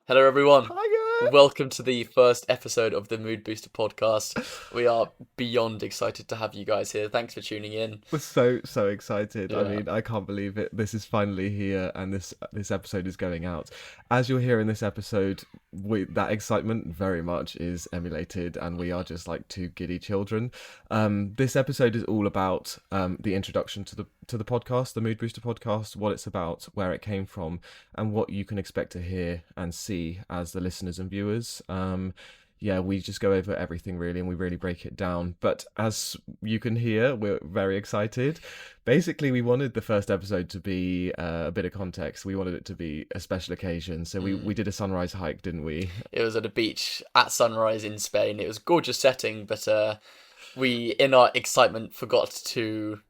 Hello, everyone. Hiya! Welcome to the first episode of the Mood Booster podcast. We are beyond excited to have you guys here. Thanks for tuning in. We're so excited. I Yeah. mean, I can't believe it. This is finally here, and this episode is going out. As you'll hear in this episode, that excitement very much is emulated, and we are just like two giddy children. This episode is all about the introduction to the podcast, the Mood Booster podcast, what it's about, where it came from, and what you can expect to hear and see as the listeners and viewers. Yeah, we just go over everything really, and we really break it down. But as you can hear, we're very excited. Basically, we wanted the first episode to be a bit of context. We wanted it to be a special occasion. So we did a sunrise hike, didn't we? It was at a beach at sunrise in Spain. It was a gorgeous setting, but we, in our excitement, forgot to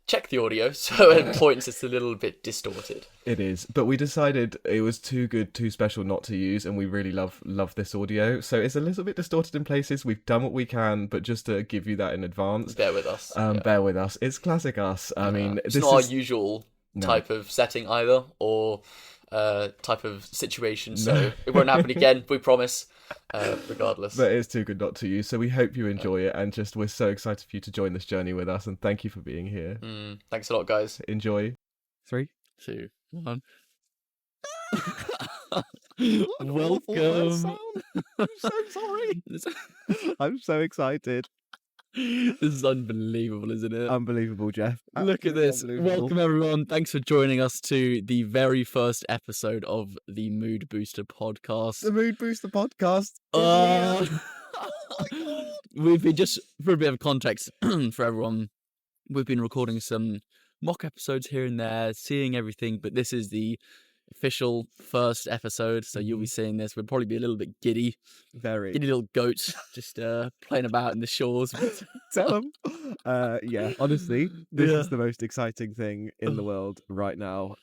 check the audio, so at points it's a little bit distorted. It is, but we decided it was too good, too special not to use, and we really love this audio. So it's a little bit distorted in places. We've done what we can, but just to give you that in advance, Bear with us. bear with us. It's classic us. I mean, It's this not is our usual type of setting either, or type of situation, so it won't happen again, we promise, regardless. But it's too good not to use, so we hope you enjoy it, and just we're so excited for you to join this journey with us, and thank you for being here. Thanks a lot, guys. Enjoy. 3, 2, 1. Welcome. I'm so sorry. I'm so excited. This is unbelievable, isn't it? Unbelievable, Jeff. Look at this. Welcome, everyone. Thanks for joining us to the very first episode of the Mood Booster podcast. The Mood Booster podcast. We've been, just for a bit of context for everyone, we've been recording some mock episodes here and there, seeing everything, but this is the official first episode, so you'll be seeing this. We'll probably be a little bit giddy little goats, just playing about in the shores. Tell them. Yeah, honestly, this is the most exciting thing in the world right now.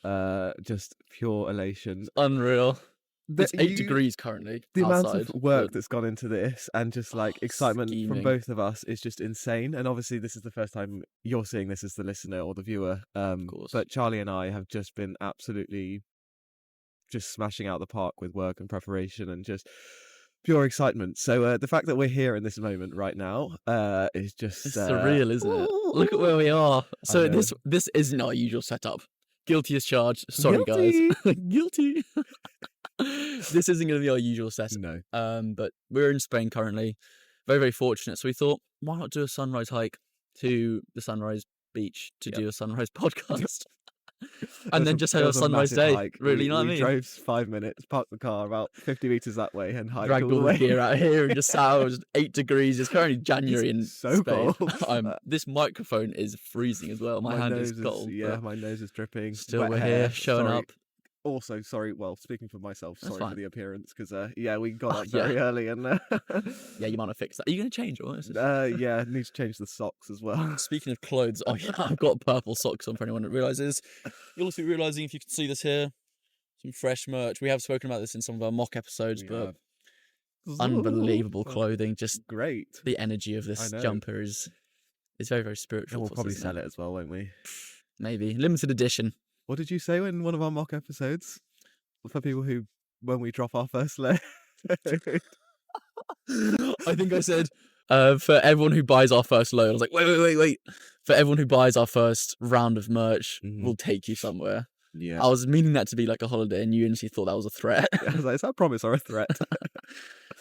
Just pure elation. It's unreal. It's 8 degrees currently. The outside, amount of work that's gone into this, and just like excitement from both of us, is just insane. And obviously, this is the first time you're seeing this as the listener or the viewer. Of course. But Charlie and I have just been absolutely just smashing out the park with work and preparation and just pure excitement. So the fact that we're here in this moment right now is just it's surreal, isn't it? Look at where we are. So this isn't our usual setup. Guilty as charged. Sorry, Guilty. guys. Guilty. This isn't going to be our usual setup. No. But we're in Spain currently. Very, very fortunate. So we thought, why not do a sunrise hike to the sunrise beach to do a sunrise podcast? And then just have a sunrise day. Hike. Really, you know what I mean? We drove 5 minutes, parked the car about 50 meters that way, and hiked Dragged all the gear out here and just sat. It was 8 degrees. It's currently January in so Spain. cold. This microphone is freezing as well. My hand is cold. My nose is dripping. Still, Wet we're hair. here showing Sorry. up. Also, sorry. Well, speaking for myself, That's sorry fine. for the appearance, because we got up very early, and yeah, you might have fixed that. Are you going to change it? yeah, need to change the socks as well. Speaking of clothes, oh yeah, I've got purple socks on for anyone that realizes. You'll also be realizing, if you can see this here, some fresh merch. We have spoken about this in some of our mock episodes, but unbelievable clothing. Just great. The energy of this jumper is very, very spiritual. And we'll probably sell it as well, won't we? Maybe limited edition. What did you say in one of our mock episodes? For people who, when we drop our first load? I think I said, for everyone who buys our first load, I was like, wait. For everyone who buys our first round of merch, we'll take you somewhere. Yeah. I was meaning that to be like a holiday, and you honestly thought that was a threat. I was like, is that a promise or a threat?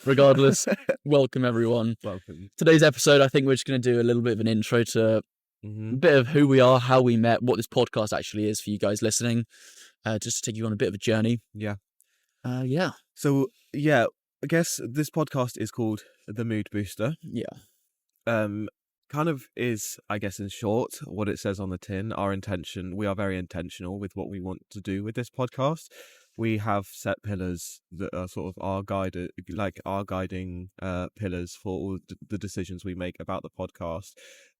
Regardless, welcome everyone. Welcome. Today's episode, I think we're just going to do a little bit of an intro to a bit of who we are, how we met, what this podcast actually is for you guys listening, just to take you on a bit of a journey. Yeah. So, I guess this podcast is called The Mood Booster. Yeah. Kind of is, I guess, in short, what it says on the tin. Our intention, we are very intentional with what we want to do with this podcast. We have set pillars that are sort of our guiding pillars for all the decisions we make about the podcast.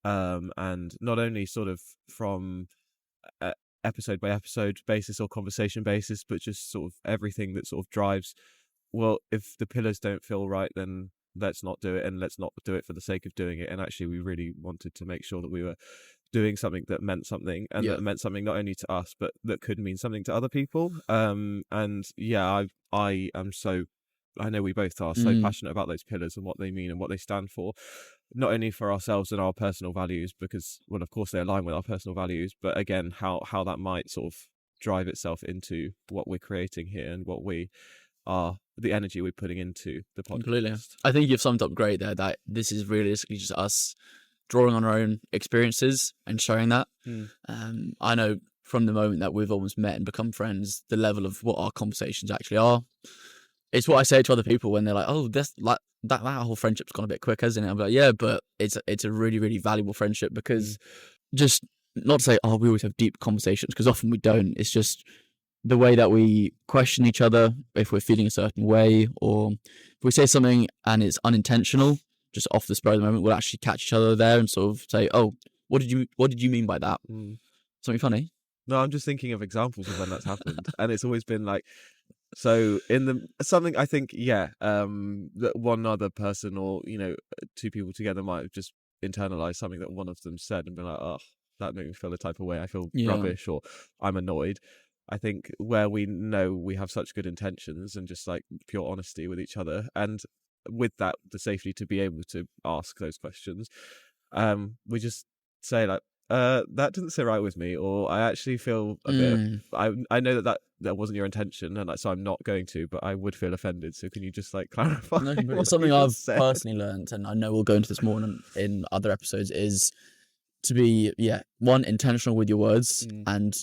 And not only sort of from episode by episode basis or conversation basis, but just sort of everything that sort of drives, well, if the pillars don't feel right, then let's not do it, and let's not do it for the sake of doing it. And actually, we really wanted to make sure that we were doing something that meant something, and that meant something not only to us, but that could mean something to other people. And yeah, I know we both are so passionate about those pillars and what they mean and what they stand for, not only for ourselves and our personal values, because, well, of course they align with our personal values, but again, how that might sort of drive itself into what we're creating here and what we are, the energy we're putting into the podcast. Completely. I think you've summed up great there, that this is realistically just us drawing on our own experiences and showing that. I know from the moment that we've almost met and become friends, the level of what our conversations actually are. It's what I say to other people when they're like, "Oh, this like that whole friendship's gone a bit quick, hasn't it?" I'm like, "Yeah, but it's a really, really valuable friendship because just not to say, oh, we always have deep conversations, because often we don't. It's just the way that we question each other if we're feeling a certain way, or if we say something and it's unintentional, just off the spur of the moment, we'll actually catch each other there and sort of say, "Oh, what did you mean by that?" Something funny? No, I'm just thinking of examples of when that's happened, and it's always been like, so in the something I think, that one other person or two people together might have just internalized something that one of them said and been like, "Oh, that made me feel a type of way. I feel rubbish, or I'm annoyed." I think where we know we have such good intentions and just like pure honesty with each other, and with that the safety to be able to ask those questions, we just say like, that didn't sit right with me, or I actually feel a bit, I know that wasn't your intention, and so I'm not going to, but I would feel offended, so can you just like clarify? No, what something you I've just said? personally learned, and I know we'll go into this more in other episodes, is to be, one, intentional with your words, and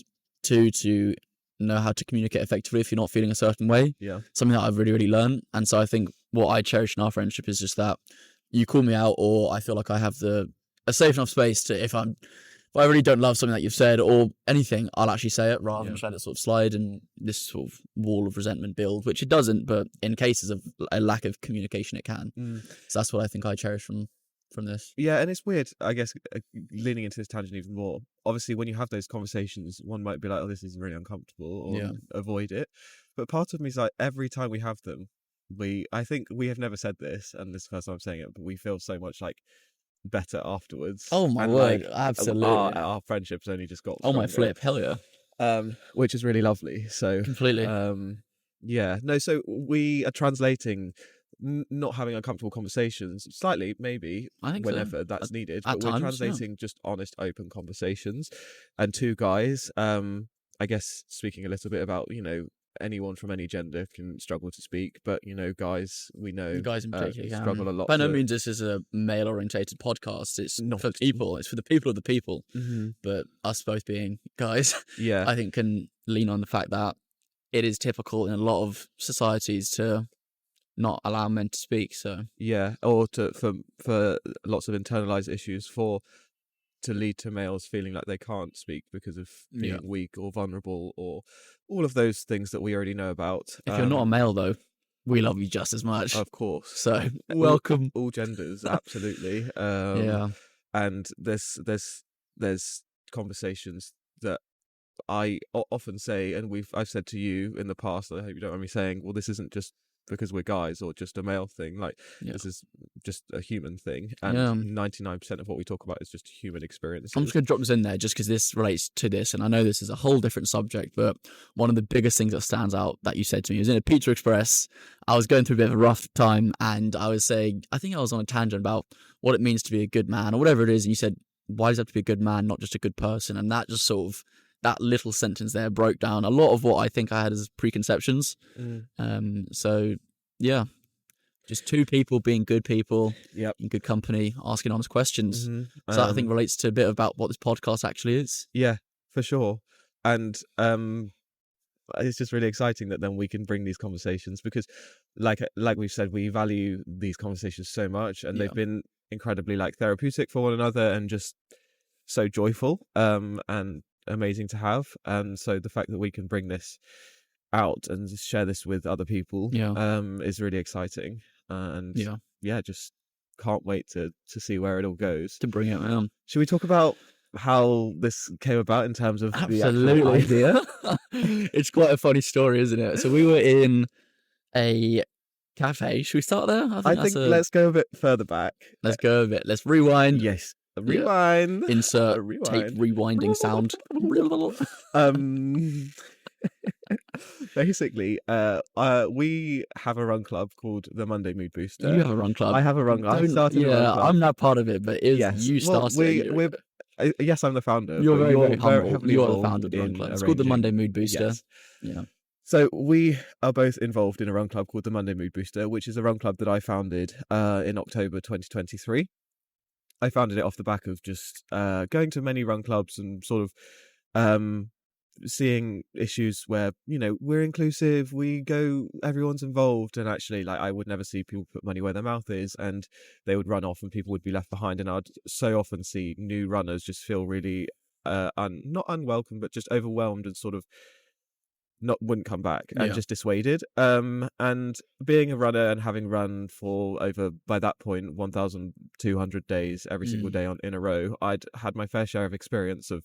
two, to know how to communicate effectively if you're not feeling a certain way. Something that I've really, really learned. And so I think what I cherish in our friendship is just that you call me out, or I feel like I have a safe enough space to, if I really don't love something that you've said or anything, I'll actually say it rather than just let it sort of slide and this sort of wall of resentment build, which it doesn't, but in cases of a lack of communication, it can. So that's what I think I cherish from this. Yeah, and it's weird, I guess, leaning into this tangent even more. Obviously, when you have those conversations, one might be like, "Oh, this is really uncomfortable," or avoid it. But part of me is like, every time we have them, I think we have never said this, and this is the first time I'm saying it, but we feel so much like better afterwards. Oh my and word, like, absolutely. our friendship's only just got Oh my stronger, flip, hell yeah. which is really lovely. So Completely. so we are translating not having uncomfortable conversations slightly, maybe, I think whenever that's needed, at but we're times, translating just honest, open conversations. And two guys, I guess, speaking a little bit about, anyone from any gender can struggle to speak, but guys, we know, guys in particular struggle a lot. By no means this is a male orientated podcast. It's Not for people. It's for the people of the people. Mm-hmm. But us both being guys, Yeah, I think can lean on the fact that it is typical in a lot of societies to not allow men to speak. So yeah, or for lots of internalized issues to lead to males feeling like they can't speak because of being weak or vulnerable, or all of those things that we already know about. If you're not a male, though, we love you just as much. Of course. So welcome. All genders, absolutely. And there's conversations that I often say, and I've said to you in the past, I hope you don't mind me saying, well, this isn't just because we're guys or just a male thing, like this is just a human thing, and 99% of what we talk about is just human experiences. I'm just going to drop this in there just because this relates to this, and I know this is a whole different subject, but one of the biggest things that stands out that you said to me was in a Pizza Express. I was going through a bit of a rough time, and I was saying, I think I was on a tangent about what it means to be a good man or whatever it is, and you said, why does it have to be a good man, not just a good person? And that just sort of, that little sentence there broke down a lot of what I think I had as preconceptions. So yeah, just two people being good people, in good company, asking honest questions. So that I think relates to a bit about what this podcast actually is. Yeah, for sure. And it's just really exciting that then we can bring these conversations, because like we've said, we value these conversations so much, and they've been incredibly like therapeutic for one another and just so joyful and amazing to have. And so the fact that we can bring this out and share this with other people is really exciting, and just can't wait to see where it all goes, to bring it around. Should we talk about how this came about in terms of the actual Absolutely. idea? It's quite a funny story, isn't it? So we were in a cafe. Should we start there? I think let's go a bit further back. Let's go a bit. Let's rewind. Yes. Rewind. Insert tape rewinding sound. Basically, we have a run club called the Monday Mood Booster. You have a run club. I have a run. I Don't- started a run yeah, club. I'm not part of it, but it was Yes. you Well, started it. we're yes, I'm the founder. You're but very, you're very humble. heavily You are the involved founder of the run in club. It's called the arranging. Monday Mood Booster. Yes. Yeah. So we are both involved in a run club called the Monday Mood Booster, which is a run club that I founded in October 2023. I founded it off the back of just going to many run clubs and sort of seeing issues where, you know, we're inclusive, everyone's involved, and actually, like, I would never see people put money where their mouth is, and they would run off and people would be left behind. And I'd so often see new runners just feel really not unwelcome, but just overwhelmed and sort of wouldn't come back and Yeah. just dissuaded. And being a runner and having run for over, by that point, 1,200 days every single day in a row, I'd had my fair share of experience of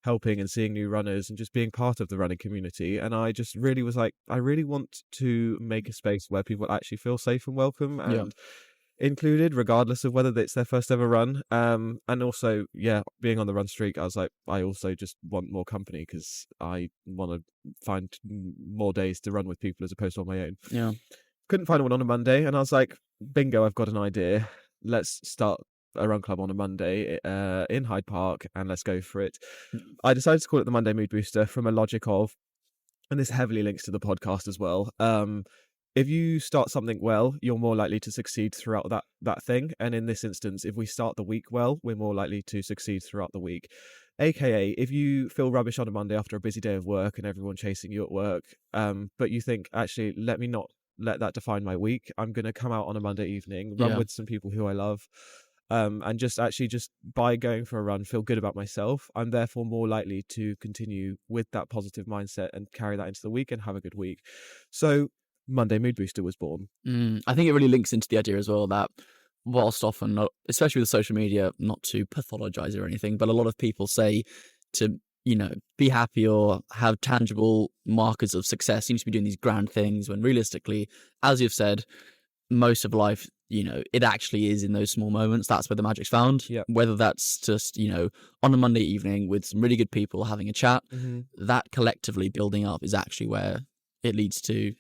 helping and seeing new runners and just being part of the running community. And I just really was like, I really want to make a space where people actually feel safe and welcome and included, regardless of whether it's their first ever run. And also, being on the run streak, I was like, I also just want more company because I want to find more days to run with people as opposed to on my own. Yeah. Couldn't find one on a Monday, and I was like, bingo, I've got an idea. Let's start a run club on a Monday in Hyde Park, and let's go for it. I decided to call it the Monday Mood Booster from a logic of, and this heavily links to the podcast as well, if you start something well, you're more likely to succeed throughout that thing. And in this instance, if we start the week well, we're more likely to succeed throughout the week. AKA, if you feel rubbish on a Monday after a busy day of work and everyone chasing you at work, but you think, actually, let me not let that define my week. I'm going to come out on a Monday evening, run with some people who I love, and just by going for a run, feel good about myself. I'm therefore more likely to continue with that positive mindset and carry that into the week and have a good week. So Monday Mood Booster was born. I think it really links into the idea as well that whilst often, not, especially with social media, not to pathologize or anything, but a lot of people say to, you know, be happy or have tangible markers of success, you need to be doing these grand things, when realistically, as you've said, most of life, you know, it actually is in those small moments. That's where the magic's found. Yep. Whether that's just, you know, on a Monday evening with some really good people having a chat, that collectively building up is actually where it leads to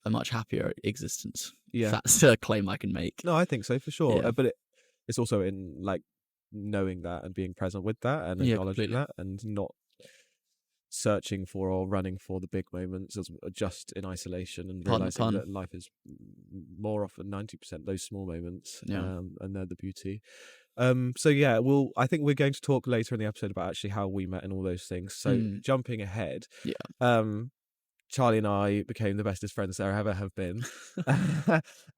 a much happier existence. Yeah. That's a claim I can make. No, I think so, for sure. Yeah. But it's also in, like, knowing that and being present with that and acknowledging that, and not searching for or running for the big moments as just in isolation, and realizing that life is more often 90% those small moments. And they're the beauty. So I think we're going to talk later in the episode about actually how we met and all those things. So jumping ahead, Charlie and I became the bestest friends there ever have been.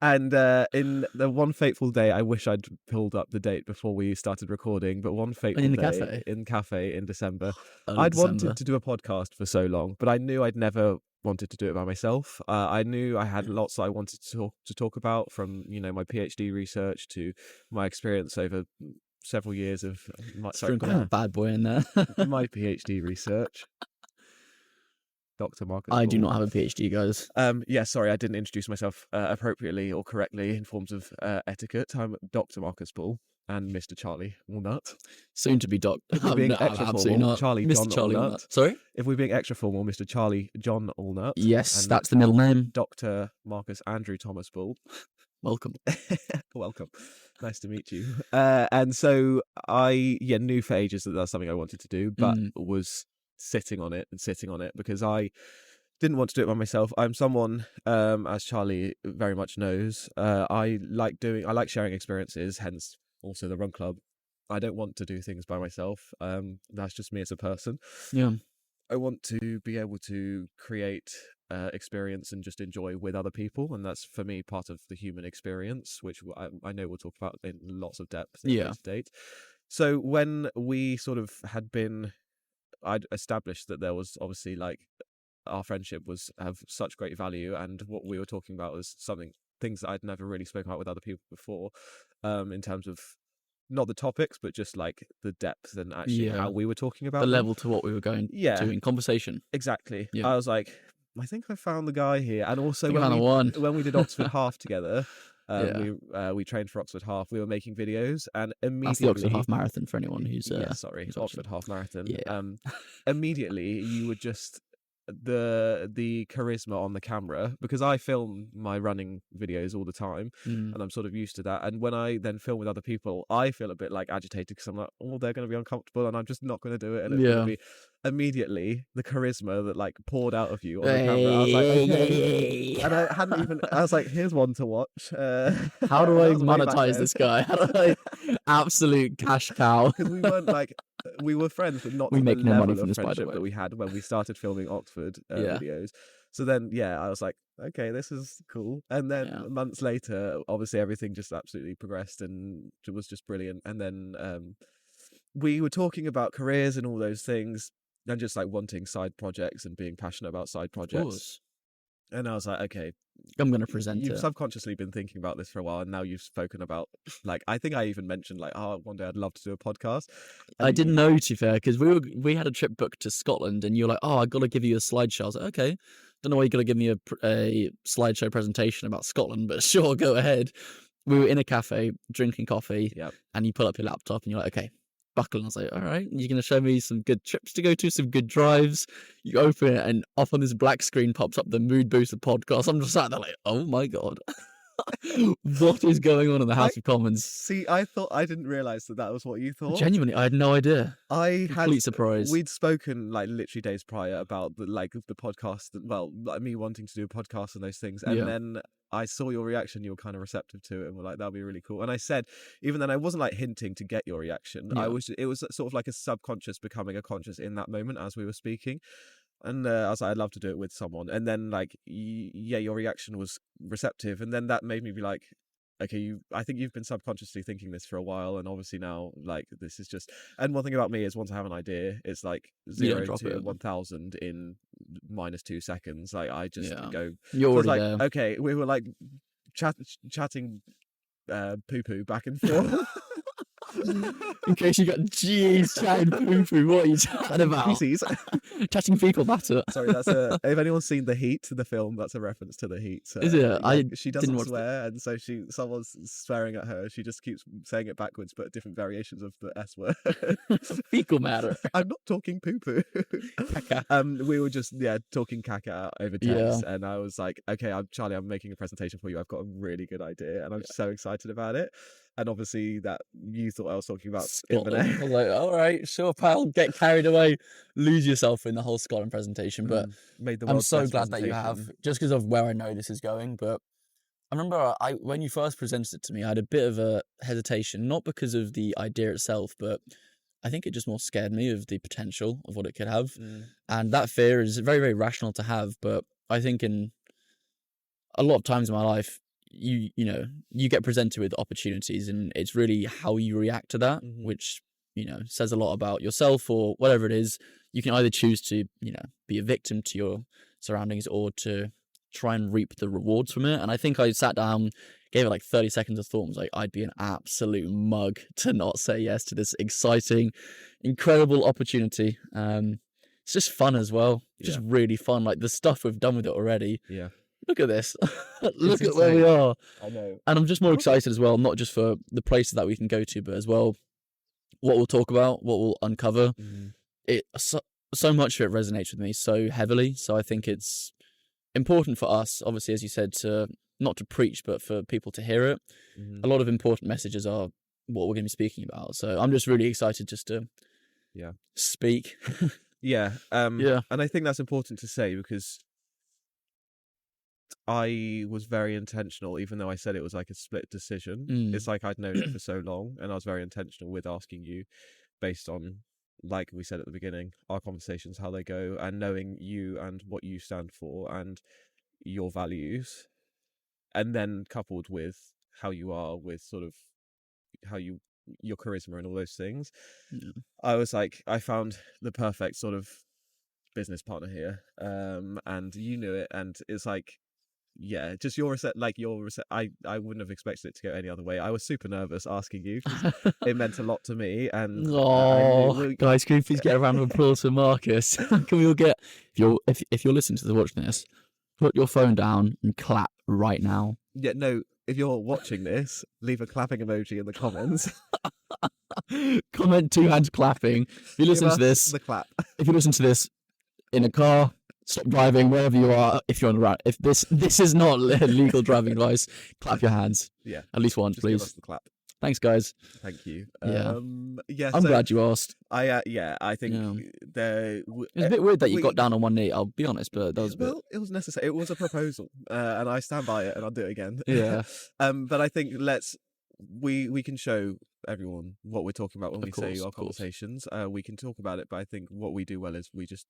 And in the one fateful day, I wish I'd pulled up the date before we started recording, but one fateful day in cafe in December, I'd wanted to do a podcast for so long, but I knew I'd never wanted to do it by myself. I knew I had lots that I wanted to talk about, from, you know, my PhD research to my experience over several years of that bad boy in there. my PhD research. Dr. Marcus I Ball. do not have a PhD, guys. Sorry, I didn't introduce myself appropriately or correctly in forms of etiquette. I'm Dr. Marcus Ball and Mr. Charlie Walnut. Soon to be Doc. If we're being extra formal, Charlie Mr. John Charlie Walnut. Sorry? If we're being extra formal, Mr. Charlie John Walnut. Yes, that's the middle name. Dr. Marcus Andrew Thomas Ball. Welcome. Welcome. Nice to meet you. And so I knew for ages that that's something I wanted to do, but was sitting on it because I didn't want to do it by myself. I'm someone, as Charlie very much knows, I like sharing experiences, hence also the run club. I don't want to do things by myself. That's just me as a person. Yeah. I want to be able to create experience and just enjoy with other people, and that's for me part of the human experience, which I know we'll talk about in lots of depth to date. So when we sort of I'd established that there was obviously, like, our friendship have such great value, and what we were talking about was things that I'd never really spoken about with other people before, in terms of not the topics, but just like the depth and actually how we were talking about the them. level to what we were going to in conversation. Exactly. Yeah. I was like, I think I found the guy here. And also when we did Oxford Half together, we trained for Oxford Half. We were making videos, and immediately that's the Oxford Half Marathon for anyone who's Oxford Half Marathon. Yeah. Immediately you would just the charisma on the camera, because I film my running videos all the time, Mm. and I'm sort of used to that. And when I then film with other people, I feel a bit like agitated because I'm like, oh, they're going to be uncomfortable, and I'm just not going to do it, and it's going to be immediately the charisma that like poured out of you on the camera. I was like, okay, and I hadn't even. I was like, here's one to watch. How do I monetize this guy? How do I absolute cash cow? Because we weren't like, we were friends, but not We to make the no money level from of this, by the friendship way. that we had when we started filming Oxford Yeah. videos. So then, I was like, okay, this is cool. And then months later, obviously everything just absolutely progressed and it was just brilliant. And then we were talking about careers and all those things and just like wanting side projects and being passionate about side projects. Of course. And I was like, okay, I'm going to present you've it. subconsciously been thinking about this for a while, and now you've spoken about, like, I think I even mentioned, like, oh, one day I'd love to do a podcast. And I didn't know, to be fair, because we had a trip booked to Scotland, and you're like, oh, I got to give you a slideshow. I was like, okay. Don't know why you got to give me a slideshow presentation about Scotland, but sure, go ahead. We were in a cafe drinking coffee, and you pull up your laptop, and you're like, okay, buckle. And I was like, all right, you're going to show me some good trips to go to, some good drives. You open it, and off on this black screen pops up the Mood Booster podcast. I'm just sat there like, oh my God. What is going on in the House of Commons? See, I didn't realize that was what you thought. Genuinely, I had no idea. Complete surprise. We'd spoken like literally days prior about the podcast. Well, like, me wanting to do a podcast and those things, and then I saw your reaction. You were kind of receptive to it, and were like, "That'd be really cool." And I said, even then, I wasn't like hinting to get your reaction. It was sort of like a subconscious becoming a conscious in that moment as we were speaking. And I was like, I'd love to do it with someone. And then, like, your reaction was receptive. And then that made me be like, okay, I think you've been subconsciously thinking this for a while. And obviously now, like, this is just... And one thing about me is once I have an idea, it's like 0 to 1,000 in -2 seconds. Like, I just go... You're already like, there. okay, we were like chatting poo-poo back and forth. In case you got chatting poo-poo, what are you chatting about? Chatting fecal matter. Sorry, that's if anyone's seen The Heat, the film, that's a reference to The Heat. So, is it? She doesn't swear, and so someone's swearing at her. She just keeps saying it backwards, but different variations of the S word. Fecal matter. I'm not talking poo-poo. We were just talking caca over text, and I was like, okay, Charlie, I'm making a presentation for you. I've got a really good idea, and I'm so excited about it. And obviously that you thought I was talking about Scotland. I was like, all right, sure, pal, get carried away, lose yourself in the whole Scotland presentation. But I'm so glad that you have, just because of where I know this is going. But I remember when you first presented it to me, I had a bit of a hesitation, not because of the idea itself, but I think it just more scared me of the potential of what it could have. And that fear is very, very rational to have. But I think in a lot of times in my life, you get presented with opportunities, and it's really how you react to that, which says a lot about yourself or whatever it is. You can either choose to be a victim to your surroundings or to try and reap the rewards from it. And I think I sat down, gave it like 30 seconds of thought, and was like, I'd be an absolute mug to not say yes to this exciting, incredible opportunity. It's just fun as well. Just really fun, like the stuff we've done with it already. Look at this. Look at where we are. I know. And I'm just more excited as well, not just for the places that we can go to, but as well what we'll talk about, what we'll uncover. So much of it resonates with me so heavily. So I think it's important for us, obviously, as you said, to not to preach, but for people to hear it. A lot of important messages are what we're going to be speaking about. So I'm just really excited just to speak. And I think that's important to say, because I was very intentional, even though I said it was like a split decision. It's like I'd known it for so long, and I was very intentional with asking you based on, like we said at the beginning, our conversations, how they go, and knowing you and what you stand for and your values, and then coupled with how you are, with sort of how your charisma and all those things. I was like, I found the perfect sort of business partner here, and you knew it, and it's like, just your I wouldn't have expected it to go any other way. I was super nervous asking you, 'cause it meant a lot to me. And guys, can we please get a round of applause for Marcus? Can we all get, if you're listening to watching this, put your phone down and clap right now. No, if you're watching this, leave a clapping emoji in the comments. Comment 2 hands clapping. If you listen to this, the clap. If you listen to this in a car, Stop driving wherever you are. If you're on the road, if this is not legal driving advice, clap your hands. Yeah, At least once, just give please. us the clap. Thanks, guys. Thank you. Yeah. Yeah. I'm So glad you asked. I think Yeah. there. It was a bit weird that you got down on one knee. I'll be honest, but that was a bit. Well, it was necessary. It was a proposal, and I stand by it, and I'll do it again. Yeah. But I think we can show everyone what we're talking about when we say our Of course. conversations. We can talk about it, but I think what we do well is we just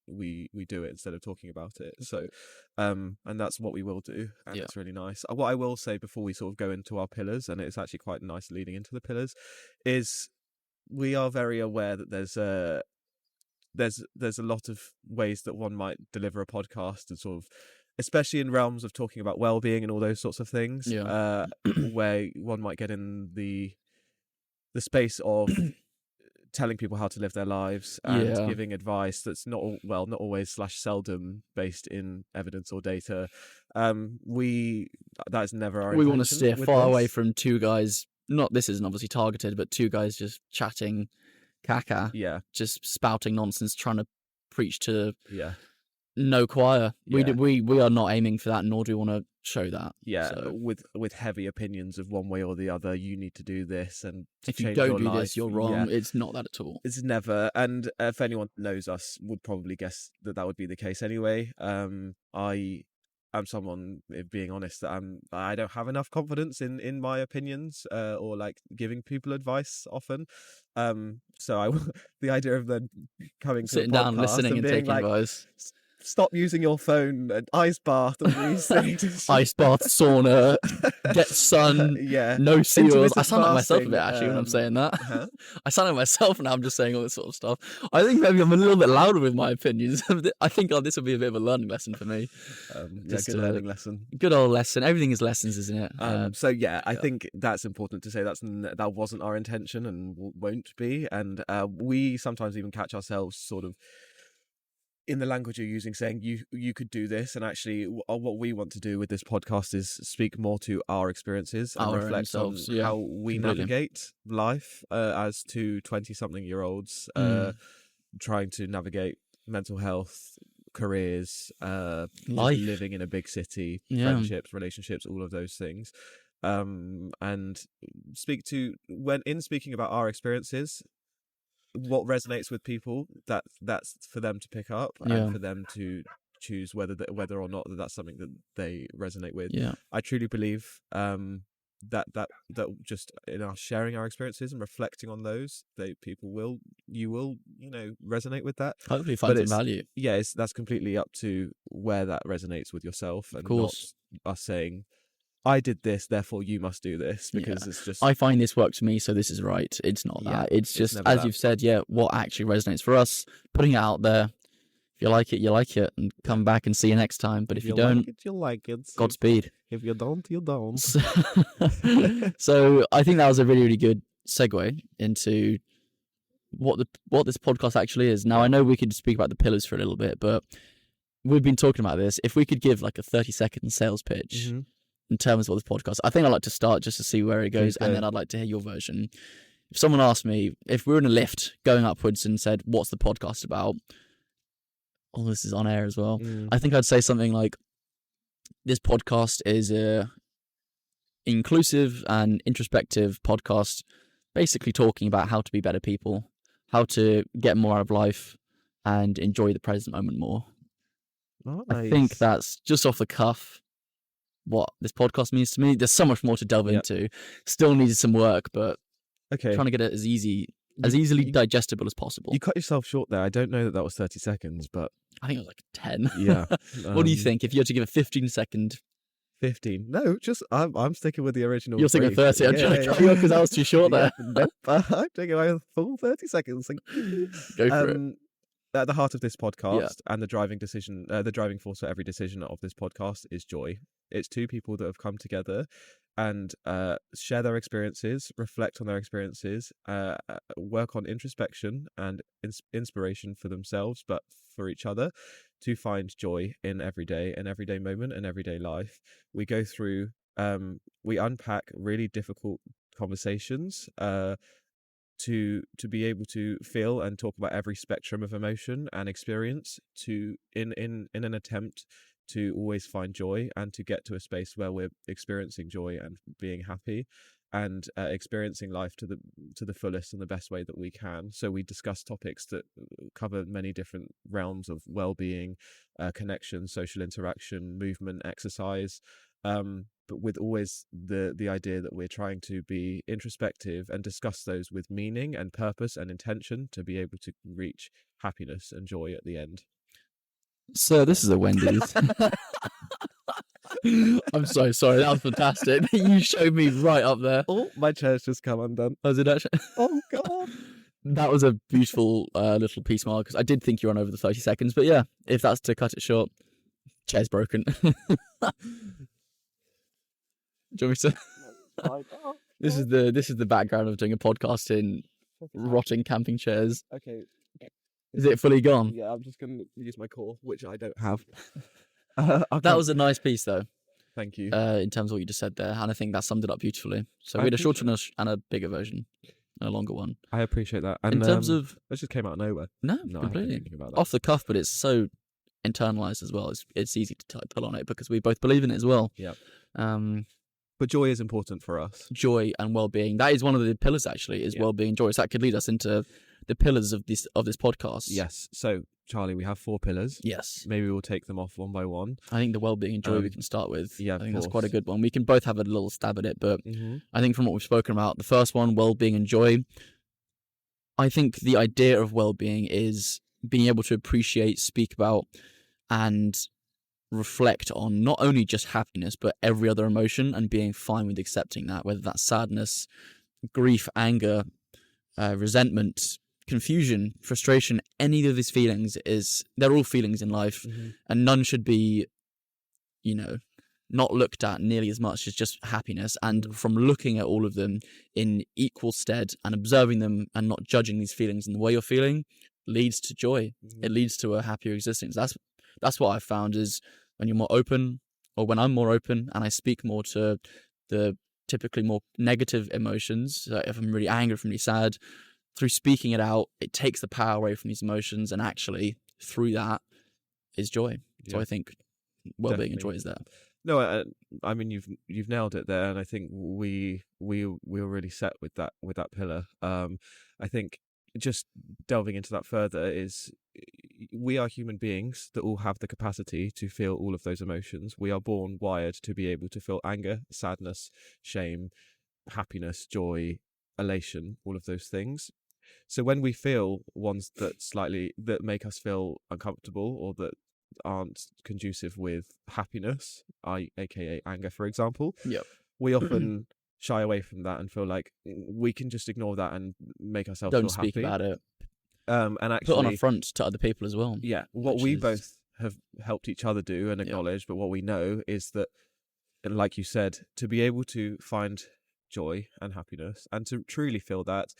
we do it instead of talking about it. So, and that's what we will do, and it's really nice. What I will say before we sort of go into our pillars, and it's actually quite nice leading into the pillars, is we are very aware that there's a lot of ways that one might deliver a podcast, and sort of, especially in realms of talking about well-being and all those sorts of things, where one might get in the space of telling people how to live their lives and giving advice that's not always / seldom based in evidence or data. That is never our intention. We want to steer far away from two guys. Not this isn't obviously targeted, but two guys just chatting caca. Yeah. Just spouting nonsense, trying to preach to no choir. Yeah. We are not aiming for that, nor do we want to show that. Yeah, so. with heavy opinions of one way or the other. You need to do this, and if you don't do this, you're wrong. It's not that at all. It's never. And if anyone knows us, would probably guess that would be the case anyway. I'm someone, if being honest, that I don't have enough confidence in my opinions, or like giving people advice often. So the idea of then coming sitting to a podcast down, listening, and taking like, advice. Stop using your phone, an ice bath, all these things. Ice bath, sauna, get sun, no seals. I sound like myself a bit, actually, when I'm saying that. Huh? I sound like myself now, I'm just saying all this sort of stuff. I think maybe I'm a little bit louder with my opinions. I think this will be a bit of a learning lesson for me. Good learning lesson. Good old lesson. Everything is lessons, isn't it? I think that's important to say. That wasn't our intention and won't be. And we sometimes even catch ourselves sort of in the language you're using, saying you could do this, and actually what we want to do with this podcast is speak more to our experiences and reflect on how we navigate life as two 20-something-year-olds trying to navigate mental health, careers, life, living in a big city, friendships, relationships, all of those things. And speaking about our experiences, what resonates with people, that's for them to pick up and for them to choose whether or not that's something that they resonate with. I truly believe that just in us sharing our experiences and reflecting on those, you will resonate with that, hopefully find some value. That's completely up to where that resonates with yourself, and not us saying I did this, therefore you must do this, because it's just... I find this works for me, so this is right. It's not that. It's just, as you've said, what actually resonates for us, putting it out there. If you like it, you like it, and come back and see you next time. But if you don't, like it, you like it. Godspeed. If you don't, you don't. So I think that was a really, really good segue into what this podcast actually is. Now, I know we could speak about the pillars for a little bit, but we've been talking about this. If we could give like a 30-second sales pitch... Mm-hmm. In terms of this podcast, I think I'd like to start just to see where it goes, and then I'd like to hear your version. If someone asked me, if we were in a lift going upwards and said, what's the podcast about? Oh, this is on air as well. I think I'd say something like, this podcast is a inclusive and introspective podcast, basically talking about how to be better people, how to get more out of life, and enjoy the present moment more. Nice. I think that's just off the cuff what this podcast means to me. There's so much more to delve into. Still needs some work, but trying to get it as easily digestible as possible. You cut yourself short there. I don't know that was 30 seconds, but I think it was like 10. Yeah. What do you think? If you had to give a 15-second... 15? No, just I'm sticking with the original. You're sticking with 30. I'm trying to cut you off because I was too short there. Nope. I'm taking my full 30 seconds. Go for it. At the heart of this podcast and the driving force for every decision of this podcast is joy. It's two people that have come together and share their experiences, reflect on their experiences, work on introspection and inspiration for themselves, but for each other, to find joy in an everyday moment and everyday life. We go through, we unpack really difficult conversations, to be able to feel and talk about every spectrum of emotion and experience, to in an attempt to always find joy and to get to a space where we're experiencing joy and being happy and experiencing life to the fullest and the best way that we can. So we discuss topics that cover many different realms of well-being, connection, social interaction, movement, exercise, but with always the idea that we're trying to be introspective and discuss those with meaning and purpose and intention to be able to reach happiness and joy at the end. So this is a Wendy's. I'm so sorry. That was fantastic. You showed me right up there. Oh, my chair's just come undone. Was it actually? Oh, God. That was a beautiful little piece, Mark, because I did think you were on over the 30 seconds. But yeah, if that's to cut it short, chair's broken. Do you want me to? This is the background of doing a podcast in rotting camping chairs. Okay. Is it fully gone? Yeah, I'm just going to use my core, which I don't have. That was a nice piece, though. Thank you. In terms of what you just said there, and I think that summed it up beautifully. So we had a shorter and a bigger version, and a longer one. I appreciate that. And in terms of, that just came out of nowhere. No, I completely haven't been thinking about that. off the cuff, but it's so internalized as well. It's easy to pull on it because we both believe in it as well. Yeah. But joy is important for us. Joy and well-being. That is one of the pillars, actually, is well-being and joy. So that could lead us into the pillars of this podcast. Yes. So, Charlie, we have 4 pillars. Yes. Maybe we'll take them off one by one. I think the well-being and joy we can start with. Yeah, I think that's quite a good one. We can both have a little stab at it, but Mm-hmm. I think from what we've spoken about, the first one, well-being and joy, I think the idea of well-being is being able to appreciate, speak about, and reflect on not only just happiness, but every other emotion and being fine with accepting that, whether that's sadness, grief, anger, resentment, confusion, frustration, any of these feelings they're all feelings in life, Mm-hmm. and none should be, not looked at nearly as much as just happiness. And from looking at all of them in equal stead and observing them and not judging these feelings and the way you're feeling leads to joy. Mm-hmm. It leads to a happier existence. That's what I've found is when you're more open, or when I'm more open and I speak more to the typically more negative emotions. So if I'm really angry, if I'm really sad, through speaking it out, it takes the power away from these emotions, and actually through that is joy. So Yeah. I think well-being and joy Definitely. is there. No, I mean you've nailed it there, and I think we were really set with that pillar. I think just delving into that further is we are human beings that all have the capacity to feel all of those emotions. We are born wired to be able to feel anger, sadness, shame, happiness, joy, elation, all of those things. So when we feel ones that make us feel uncomfortable or that aren't conducive with happiness, aka anger, for example, Yep. we often shy away from that and feel like we can just ignore that and make ourselves Don't feel speak happy. about it. And actually, Put on a front to other people as well. yeah, what which we is- both have helped each other do and acknowledge, but what we know is that, and like you said, to be able to find joy and happiness and to truly feel that,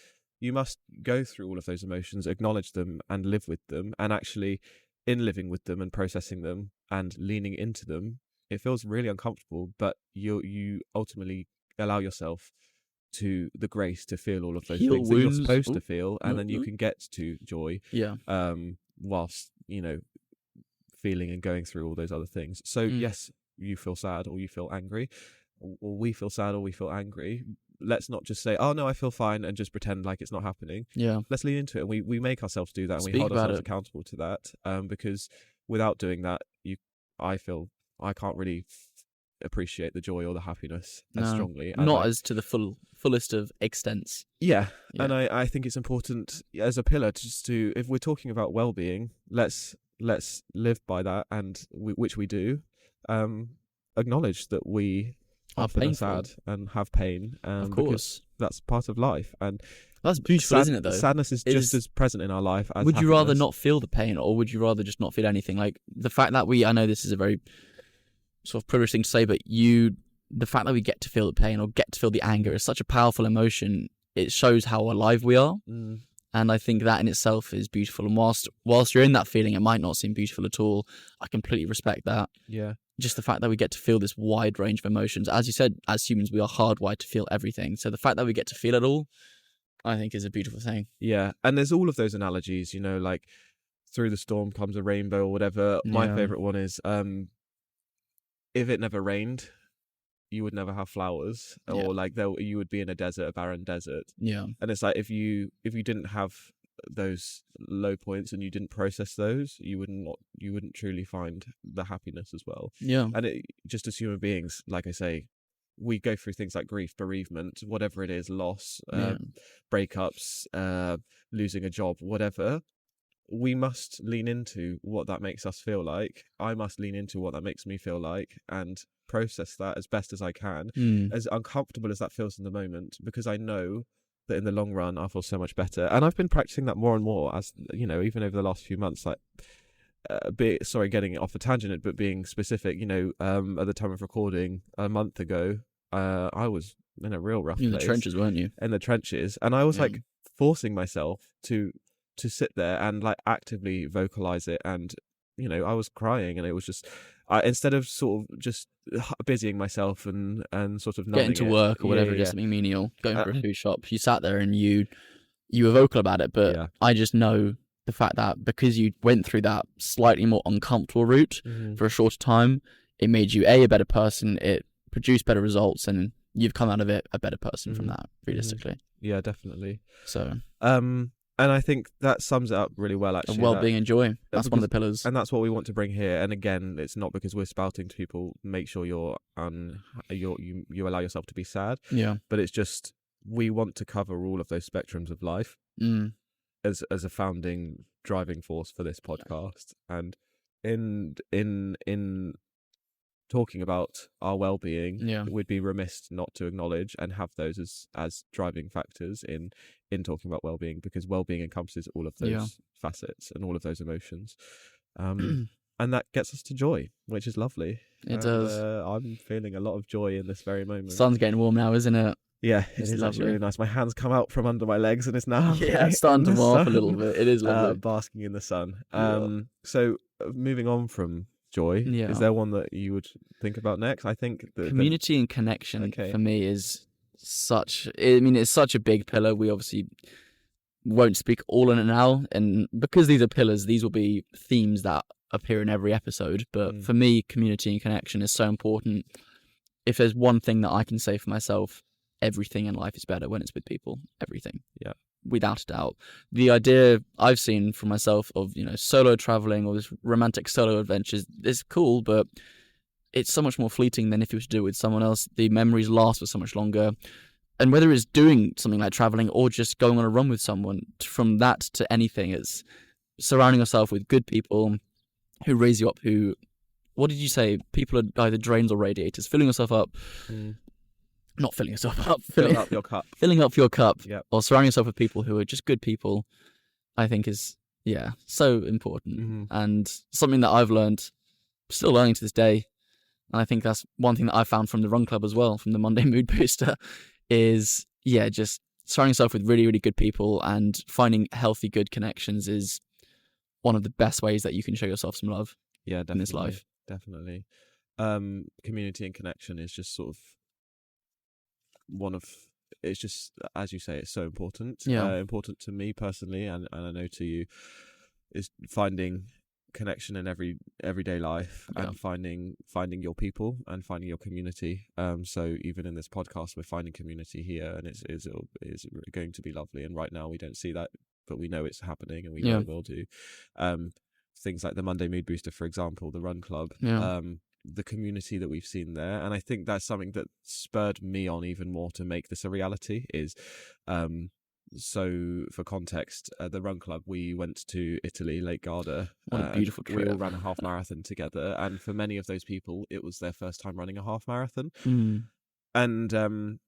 you must go through all of those emotions, acknowledge them and live with them. And actually, in living with them and processing them and leaning into them, it feels really uncomfortable, but you ultimately allow yourself to the grace to feel all of those Heal things that you're wounds. supposed to Ooh. feel, and then you can get to joy Yeah. whilst feeling and going through all those other things. So yes, you feel sad or you feel angry, or we feel sad or we feel angry. Let's not just say, oh no, I feel fine, and just pretend like it's not happening. Yeah. Let's lean into it, and we make ourselves do that, and we Speak hold about ourselves it. accountable to that, because without doing that, I feel I can't really appreciate the joy or the happiness as No, strongly. not as to the fullest of extents. Yeah, Yeah. and I think it's important as a pillar to if we're talking about well-being, let's live by that, and which we do. Acknowledge that we Are often are painful. sad and have pain, Of because course. that's part of life. And That's beautiful, isn't it, though? sadness is just as present in our life as Would you rather happiness. not feel the pain, or would you rather just not feel anything? Like the fact that I know this is a very sort of privileged thing to say, but the fact that we get to feel the pain or get to feel the anger is such a powerful emotion. It shows how alive we are. Mm. And I think that in itself is beautiful. And whilst you're in that feeling, it might not seem beautiful at all. I completely respect that. Yeah. Just the fact that we get to feel this wide range of emotions. As you said, as humans, we are hardwired to feel everything. So the fact that we get to feel it all, I think is a beautiful thing. Yeah, and there's all of those analogies, you know, like through the storm comes a rainbow or whatever. My Yeah. favorite one is if it never rained, you would never have flowers, Yeah. or like you would be in a desert, a barren desert. Yeah. And it's like if you didn't have those low points and you didn't process those, you wouldn't truly find the happiness as well. Yeah. And just as human beings, like I say, we go through things like grief, bereavement, whatever it is, loss, breakups, losing a job, whatever. We must lean into what that makes us feel like. I must lean into what that makes me feel like and process that as best as I can, as uncomfortable as that feels in the moment, because I know that in the long run I'll feel so much better. And I've been practicing that more and more, as you know, even over the last few months. Like, getting off a tangent, but being specific, you know, at the time of recording a month ago, I was in a real rough place. In the trenches, weren't you? In the trenches, and I was like forcing myself to sit there and like actively vocalize it, and you know, I was crying, and it was just instead of sort of just busying myself and sort of getting to work or whatever, just something menial, going for a food shop, you sat there and you were vocal about it. But I just know the fact that because you went through that slightly more uncomfortable route for a shorter time, it made you a better person, it produced better results, and you've come out of it a better person from that, realistically. Yeah, definitely. So and I think that sums it up really well, actually. Wellbeing and joy. That's one of the pillars. And that's what we want to bring here. And again, it's not because we're spouting to people, make sure you allow yourself to be sad. Yeah. But it's just, we want to cover all of those spectrums of life as a founding driving force for this podcast. And in talking about our well-being, we'd be remiss not to acknowledge and have those as driving factors in talking about well-being, because well-being encompasses all of those facets and all of those emotions, and that gets us to joy, which is lovely. It does. I'm feeling a lot of joy in this very moment. Sun's getting warm now, isn't it? Yeah, it is actually really nice. My hands come out from under my legs and it's now it's starting to warm up a little bit. It is lovely. Basking in the sun. So moving on from joy, is there one that you would think about next? I think community and connection for me is it's such a big pillar. We obviously won't speak all in it now, and because these are pillars, these will be themes that appear in every episode. But for me, community and connection is so important. If there's one thing that I can say for myself, everything in life is better when it's with people. Everything. Yeah. Without a doubt. The idea I've seen for myself of, you know, solo traveling or this romantic solo adventures is cool, but it's so much more fleeting than if you were to do it with someone else. The memories last for so much longer. And whether it's doing something like traveling or just going on a run with someone, from that to anything, it's surrounding yourself with good people who raise you up, who, what did you say? People are either drains or radiators. Filling yourself up. Not filling yourself up. Filling up your cup. Filling up your cup. Yep. Or surrounding yourself with people who are just good people, I think is, so important. And something that I've learned, still learning to this day, and I think that's one thing that I found from the Run Club as well, from the Monday Mood Booster, is, just surrounding yourself with really, really good people and finding healthy, good connections is one of the best ways that you can show yourself some love in this life. Definitely. Community and connection is just sort of it's just, as you say, it's so important. Important to me personally, and I know to you, is finding connection in everyday life and finding your people and finding your community. So even in this podcast, we're finding community here, and it's going to be lovely. And right now we don't see that, but we know it's happening, and we know it will do. Things like the Monday Mood Booster, for example, the Run Club. The community that we've seen there, and I think that's something that spurred me on even more to make this a reality. Is so for context, the Run Club, we went to Italy, Lake Garda. What a beautiful trip. We all ran a half marathon together, and for many of those people it was their first time running a half marathon. And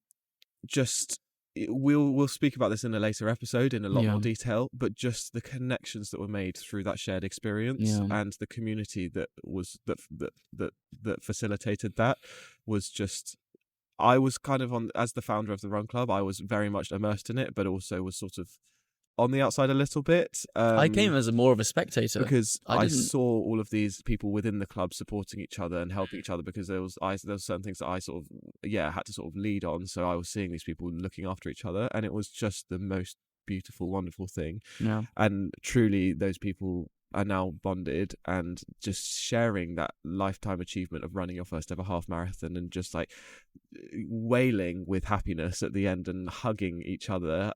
just we'll speak about this in a later episode in a lot more detail, but just the connections that were made through that shared experience and the community that was that facilitated that was just, I was kind of as the founder of the Run Club, I was very much immersed in it, but also was sort of on the outside a little bit. I came as more of a spectator because I didn't... saw all of these people within the club supporting each other and helping each other, because there was certain things that I sort of had to sort of lead on. So I was seeing these people looking after each other, and it was just the most beautiful, wonderful thing. Yeah. And truly, those people are now bonded and just sharing that lifetime achievement of running your first ever half marathon, and just like wailing with happiness at the end and hugging each other.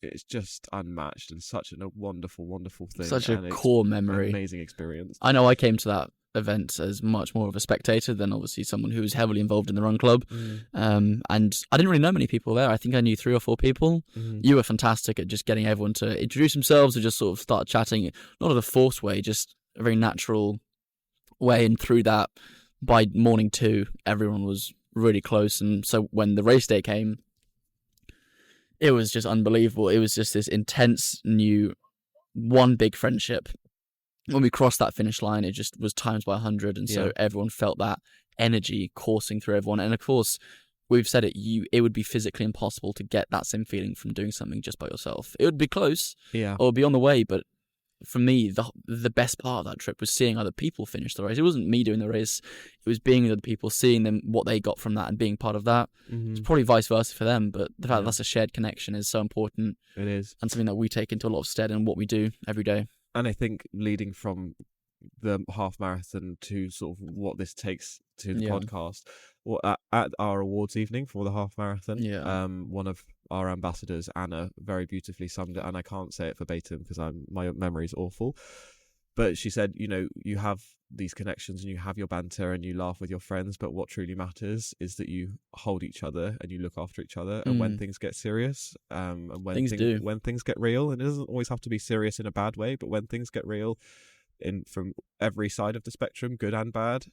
It's just unmatched and such a wonderful, wonderful thing. Such a core memory. Amazing experience. I know I came to that event as much more of a spectator than obviously someone who was heavily involved in the run club. And I didn't really know many people there. I think I knew 3 or 4 people. You were fantastic at just getting everyone to introduce themselves or just sort of start chatting, not in a forced way, just a very natural way. And through that, by morning 2, everyone was really close. And so when the race day came, it was just unbelievable. It was just this intense new one big friendship. When we crossed that finish line, it just was times by 100, and so everyone felt that energy coursing through everyone. And of course, we've said it would be physically impossible to get that same feeling from doing something just by yourself. It would be close, or be on the way, but for me, the best part of that trip was seeing other people finish the race. It wasn't me doing the race; it was being with other people, seeing them, what they got from that, and being part of that. It's probably vice versa for them, but the fact that that's a shared connection is so important. It is, and something that we take into a lot of stead in what we do every day. And I think leading from the half marathon to sort of what this takes to the podcast, at our awards evening for the half marathon, one of our ambassadors, Anna, very beautifully summed it, and I can't say it verbatim because my memory is awful, but she said, you have these connections and you have your banter and you laugh with your friends, but what truly matters is that you hold each other and you look after each other, and when things get serious, and when things get real, and it doesn't always have to be serious in a bad way, but when things get real from every side of the spectrum, good and bad,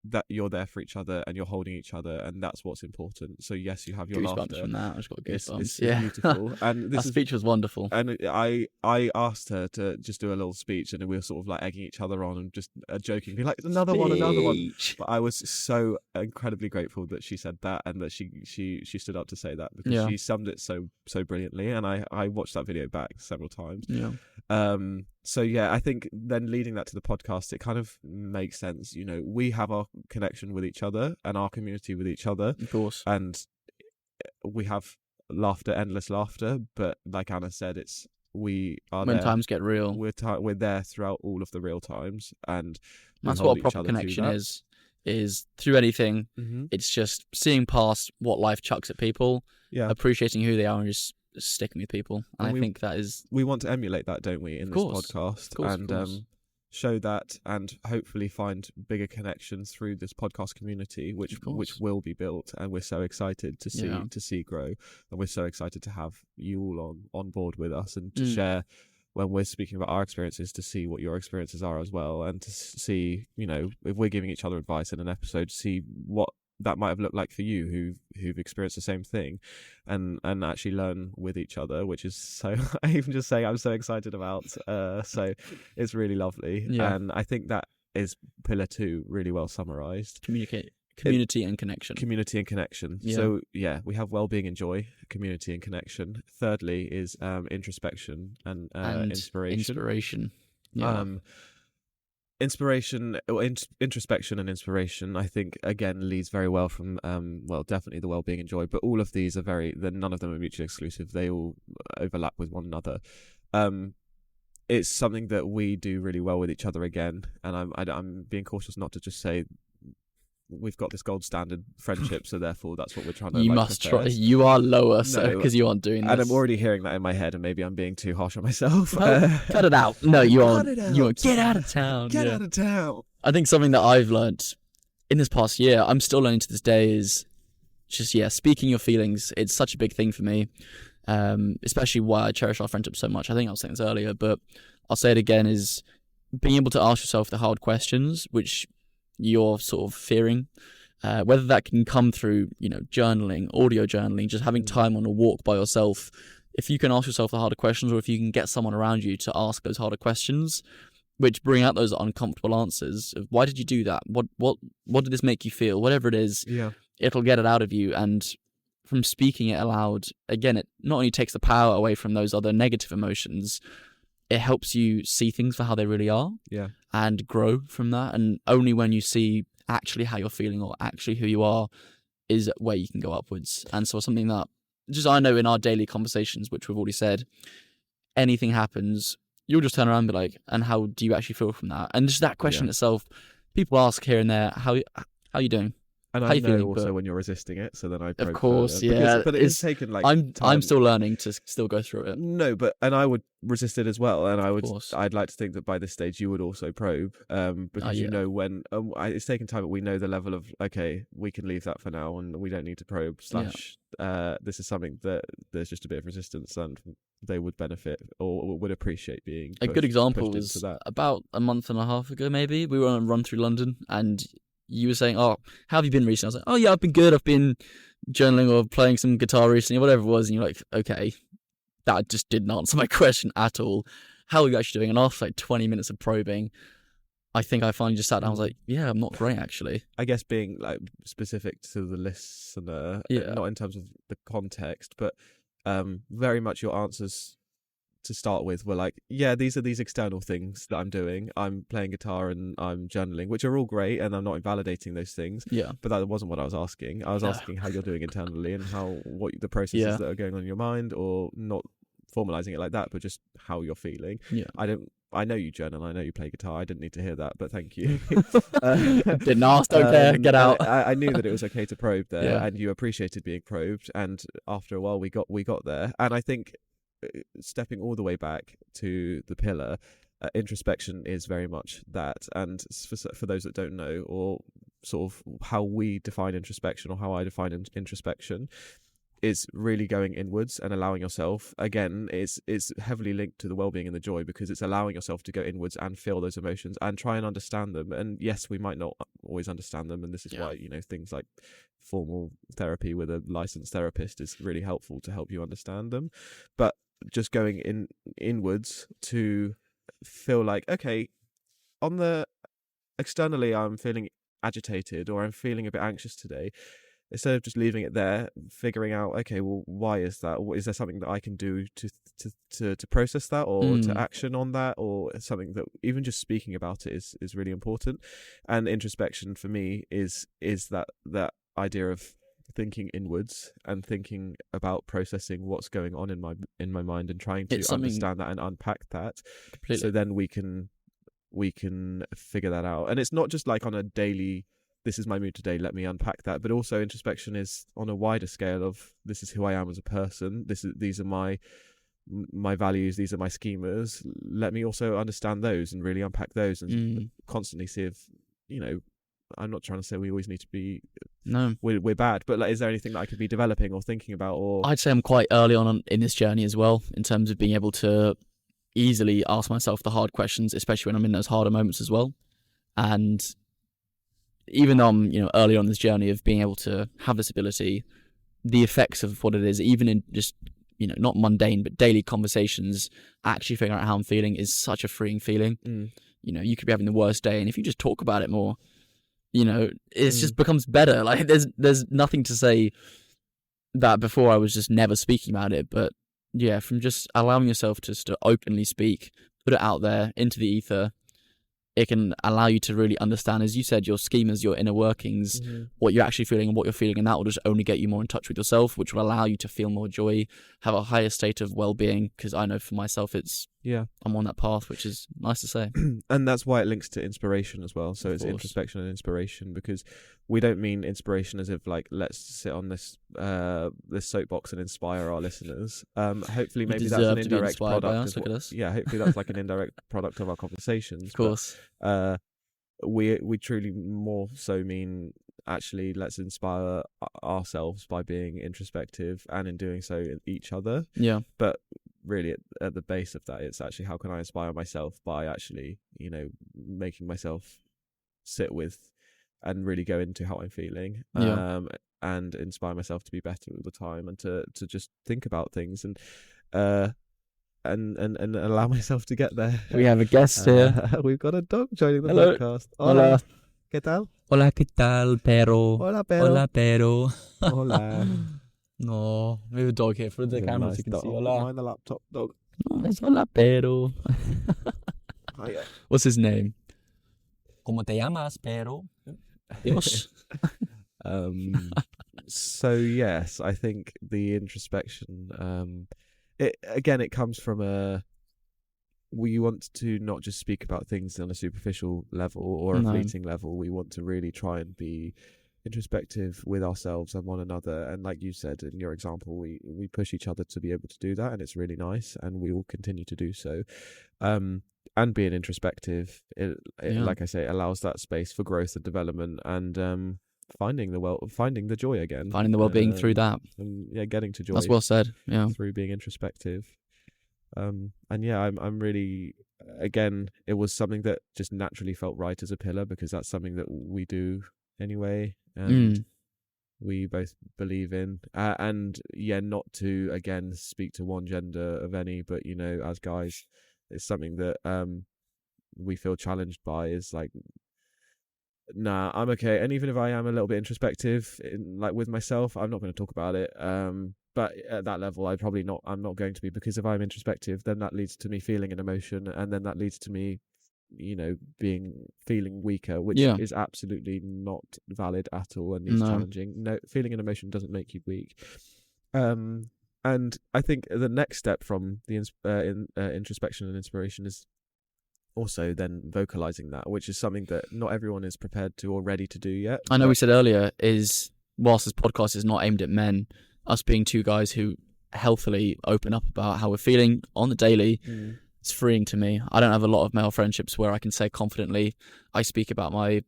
that you're there for each other and you're holding each other, and that's what's important. So yes, you have your laughter. From that, I just got goosebumps. It's beautiful, and that speech was wonderful. And I asked her to just do a little speech, and we were sort of like egging each other on and just joking, being like, another one. But I was so incredibly grateful that she said that, and that she stood up to say that, because she summed it so brilliantly, and I watched that video back several times. So I think then leading that to the podcast, it kind of makes sense. We have our connection with each other and our community with each other, of course, and we have laughter, endless laughter. But like Anna said, we are when there. Times get real. We're there throughout all of the real times, and that's what a proper connection is through anything. It's just seeing past what life chucks at people, appreciating who they are, and just sticking with people. And I think that is, we want to emulate that, don't we, in this podcast, and show that, and hopefully find bigger connections through this podcast community, which will be built, and we're so excited to see grow, and we're so excited to have you all on board with us, and to share when we're speaking about our experiences, to see what your experiences are as well, and to see, if we're giving each other advice in an episode, see what that might have looked like for you who've experienced the same thing, and actually learn with each other, which is so I even just saying I'm so excited about, so it's really lovely. And I think that is pillar 2 really well summarized. Community and connection. So we have Wellbeing and Joy, community and connection. Thirdly is introspection and inspiration. Introspection and inspiration, I think, again, leads very well from definitely the Wellbeing and Joy, but all of these are none of them are mutually exclusive. They all overlap with one another. It's something that we do really well with each other again, and I'm being cautious not to just say we've got this gold standard friendship, so therefore that's what we're trying to. You must try. You are lower, so because you aren't doing this. And I'm already hearing that in my head, and maybe I'm being too harsh on myself. Cut it out. No, you aren't. You are. Get out of town. Get out of town. I think something that I've learnt in this past year, I'm still learning to this day, is just speaking your feelings. It's such a big thing for me, especially why I cherish our friendship so much. I think I was saying this earlier, but I'll say it again: is being able to ask yourself the hard questions, which you're sort of fearing, whether that can come through journaling, audio journaling, just having time on a walk by yourself. If you can ask yourself the harder questions, or if you can get someone around you to ask those harder questions, which bring out those uncomfortable answers of why did you do that, what did this make you feel, whatever it is, it'll get it out of you. And from speaking it aloud, again, it not only takes the power away from those other negative emotions, it helps you see things for how they really are. Yeah. And grow from that. And only when you see actually how you're feeling or actually who you are is where you can go upwards. And so something that just I know in our daily conversations, which we've already said, anything happens, you'll just turn around and be like, and how do you actually feel from that? And just that question itself, people ask here and there, how are you doing? And How I you know feeling? also But when you're resisting it, so then I probe of course, further. yeah. But it's taken like I'm time. still learning to still go through it. No, and I would resist it as well, and Of course. I'd like to think that by this stage you would also probe, because you know when it's taken time, but we know the level of okay, we can leave that for now, and we don't need to probe. This is something that there's just a bit of resistance, and they would benefit or would appreciate being A good example pushed was into that. about a month and a half ago, maybe we were on a run through London, and you were saying, "Oh, how have you been recently?" I was like, "Oh yeah, I've been good. I've been journaling or playing some guitar recently, whatever it was." And you're like, "Okay, that just didn't answer my question at all. How are you actually doing?" And after like 20 minutes of probing, I think I finally just sat down. I was like, "Yeah, I'm not great actually." I guess being like specific to the listener, not in terms of the context, but very much your answers to start with were like, yeah, these are these external things that I'm doing. I'm playing guitar and I'm journaling, which are all great, and I'm not invalidating those things. Yeah. But that wasn't what I was asking. I was asking how you're doing internally and what the processes that are going on in your mind, or not formalizing it like that, but just how you're feeling. Yeah. I know you journal. I know you play guitar. I didn't need to hear that, but thank you. Didn't ask, don't care, get out. I knew that it was okay to probe there, Yeah. and you appreciated being probed. And after a while, we got there. And I think stepping all the way back to the pillar, introspection is very much that. And for those that don't know, or sort of how we define introspection, or how I define introspection, is really going inwards and allowing yourself, again, is heavily linked to the well-being and the joy, because it's allowing yourself to go inwards and feel those emotions and try and understand them. And yes, we might not always understand them, and this is why, you know, things like formal therapy with a licensed therapist is really helpful to help you understand them. But just going inwards to feel like, okay, on the externally I'm feeling agitated, or I'm feeling a bit anxious today, instead of just leaving it there, figuring out, okay, well, why is that? Is there something that I can do to process that, or to action on that, or something that even just speaking about it is really important. And introspection for me is that idea of thinking inwards and thinking about processing what's going on in my mind, and trying to understand that and unpack that. Completely. So then we can figure that out. And it's not just like on a daily, this is my mood today, let me unpack that, but also introspection is on a wider scale of, this is who I am as a person, these are my values, these are my schemas, let me also understand those and really unpack those, and constantly see if, you know, I'm not trying to say we always need to be, no, we're bad, but like, is there anything that I could be developing or thinking about? Or I'd say I'm quite early on in this journey as well, in terms of being able to easily ask myself the hard questions, especially when I'm in those harder moments as well. And even though I'm, you know, early on this journey of being able to have this ability, the effects of what it is, even in just, you know, not mundane but daily conversations, actually figuring out how I'm feeling is such a freeing feeling. You know, you could be having the worst day, and if you just talk about it more, you know, it just becomes better. Like there's nothing to say that before I was just never speaking about it, but yeah, from just allowing yourself just to openly speak, put it out there into the ether, it can allow you to really understand, as you said, your schemas, your inner workings, what you're actually feeling and what you're feeling, and that will just only get you more in touch with yourself, which will allow you to feel more joy, have a higher state of well-being, because I know for myself I'm on that path, which is nice to say. And that's why it links to inspiration as well. So it's introspection and inspiration, because we don't mean inspiration as if like, let's sit on this soapbox and inspire our listeners. Hopefully maybe that's an indirect product. Hopefully that's like an indirect product of our conversations. Of course. But, we truly more so mean, actually, let's inspire ourselves by being introspective, and in doing so each other. Yeah. But really at the base of that, it's actually, how can I inspire myself by actually, you know, making myself sit with and really go into how I'm feeling, and inspire myself to be better all the time, and to just think about things, and allow myself to get there. We have a guest here. We've got a dog joining the Hello. podcast. Hola. ¿Qué tal? Hola, ¿qué tal, perro? Hola, perro. Hola, perro. Hola. No, we have a dog here for the camera so you can see. Hola. Mind the laptop dog. Es hola, pero. Hiya. What's his name? ¿Cómo te llamas, pero? Dios. So yes, I think the introspection, it comes from we want to not just speak about things on a superficial level or a fleeting level. We want to really try and be introspective with ourselves and one another. And like you said in your example, we push each other to be able to do that, and it's really nice, and we will continue to do so. And being introspective, like I say, it allows that space for growth and development, and finding the joy again, Finding the well-being through that. And getting to joy. That's well said. Yeah. Through being introspective. And I'm really, again, it was something that just naturally felt right as a pillar, because that's something that we do anyway, and we both believe in, and not to again speak to one gender of any, but as guys, it's something that we feel challenged by, is like, nah, I'm okay. And even if I am a little bit introspective with myself, I'm not going to talk about it. But at that level, I'm not going to be, because if I'm introspective, then that leads to me feeling an emotion, and then that leads to me, feeling weaker, which is absolutely not valid at all, and is challenging. No, feeling an emotion doesn't make you weak. And I think the next step from the introspection and inspiration is also then vocalizing that, which is something that not everyone is prepared to or ready to do yet. I know we said earlier, is whilst this podcast is not aimed at men, us being two guys who healthily open up about how we're feeling on the daily, it's freeing to me. I don't have a lot of male friendships where I can say confidently, I speak about my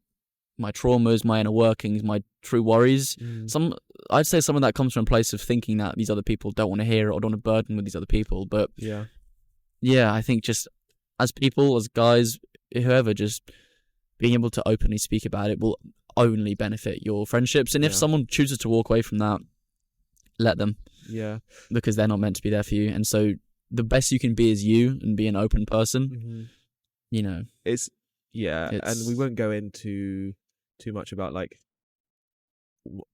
traumas, my inner workings, my true worries. I'd say some of that comes from a place of thinking that these other people don't want to hear it or don't want to burden with these other people. But I think just as people, as guys, whoever, just being able to openly speak about it will only benefit your friendships. And if someone chooses to walk away from that, let them. Yeah. Because they're not meant to be there for you. And so the best you can be is you, and be an open person. It's and we won't go into too much about like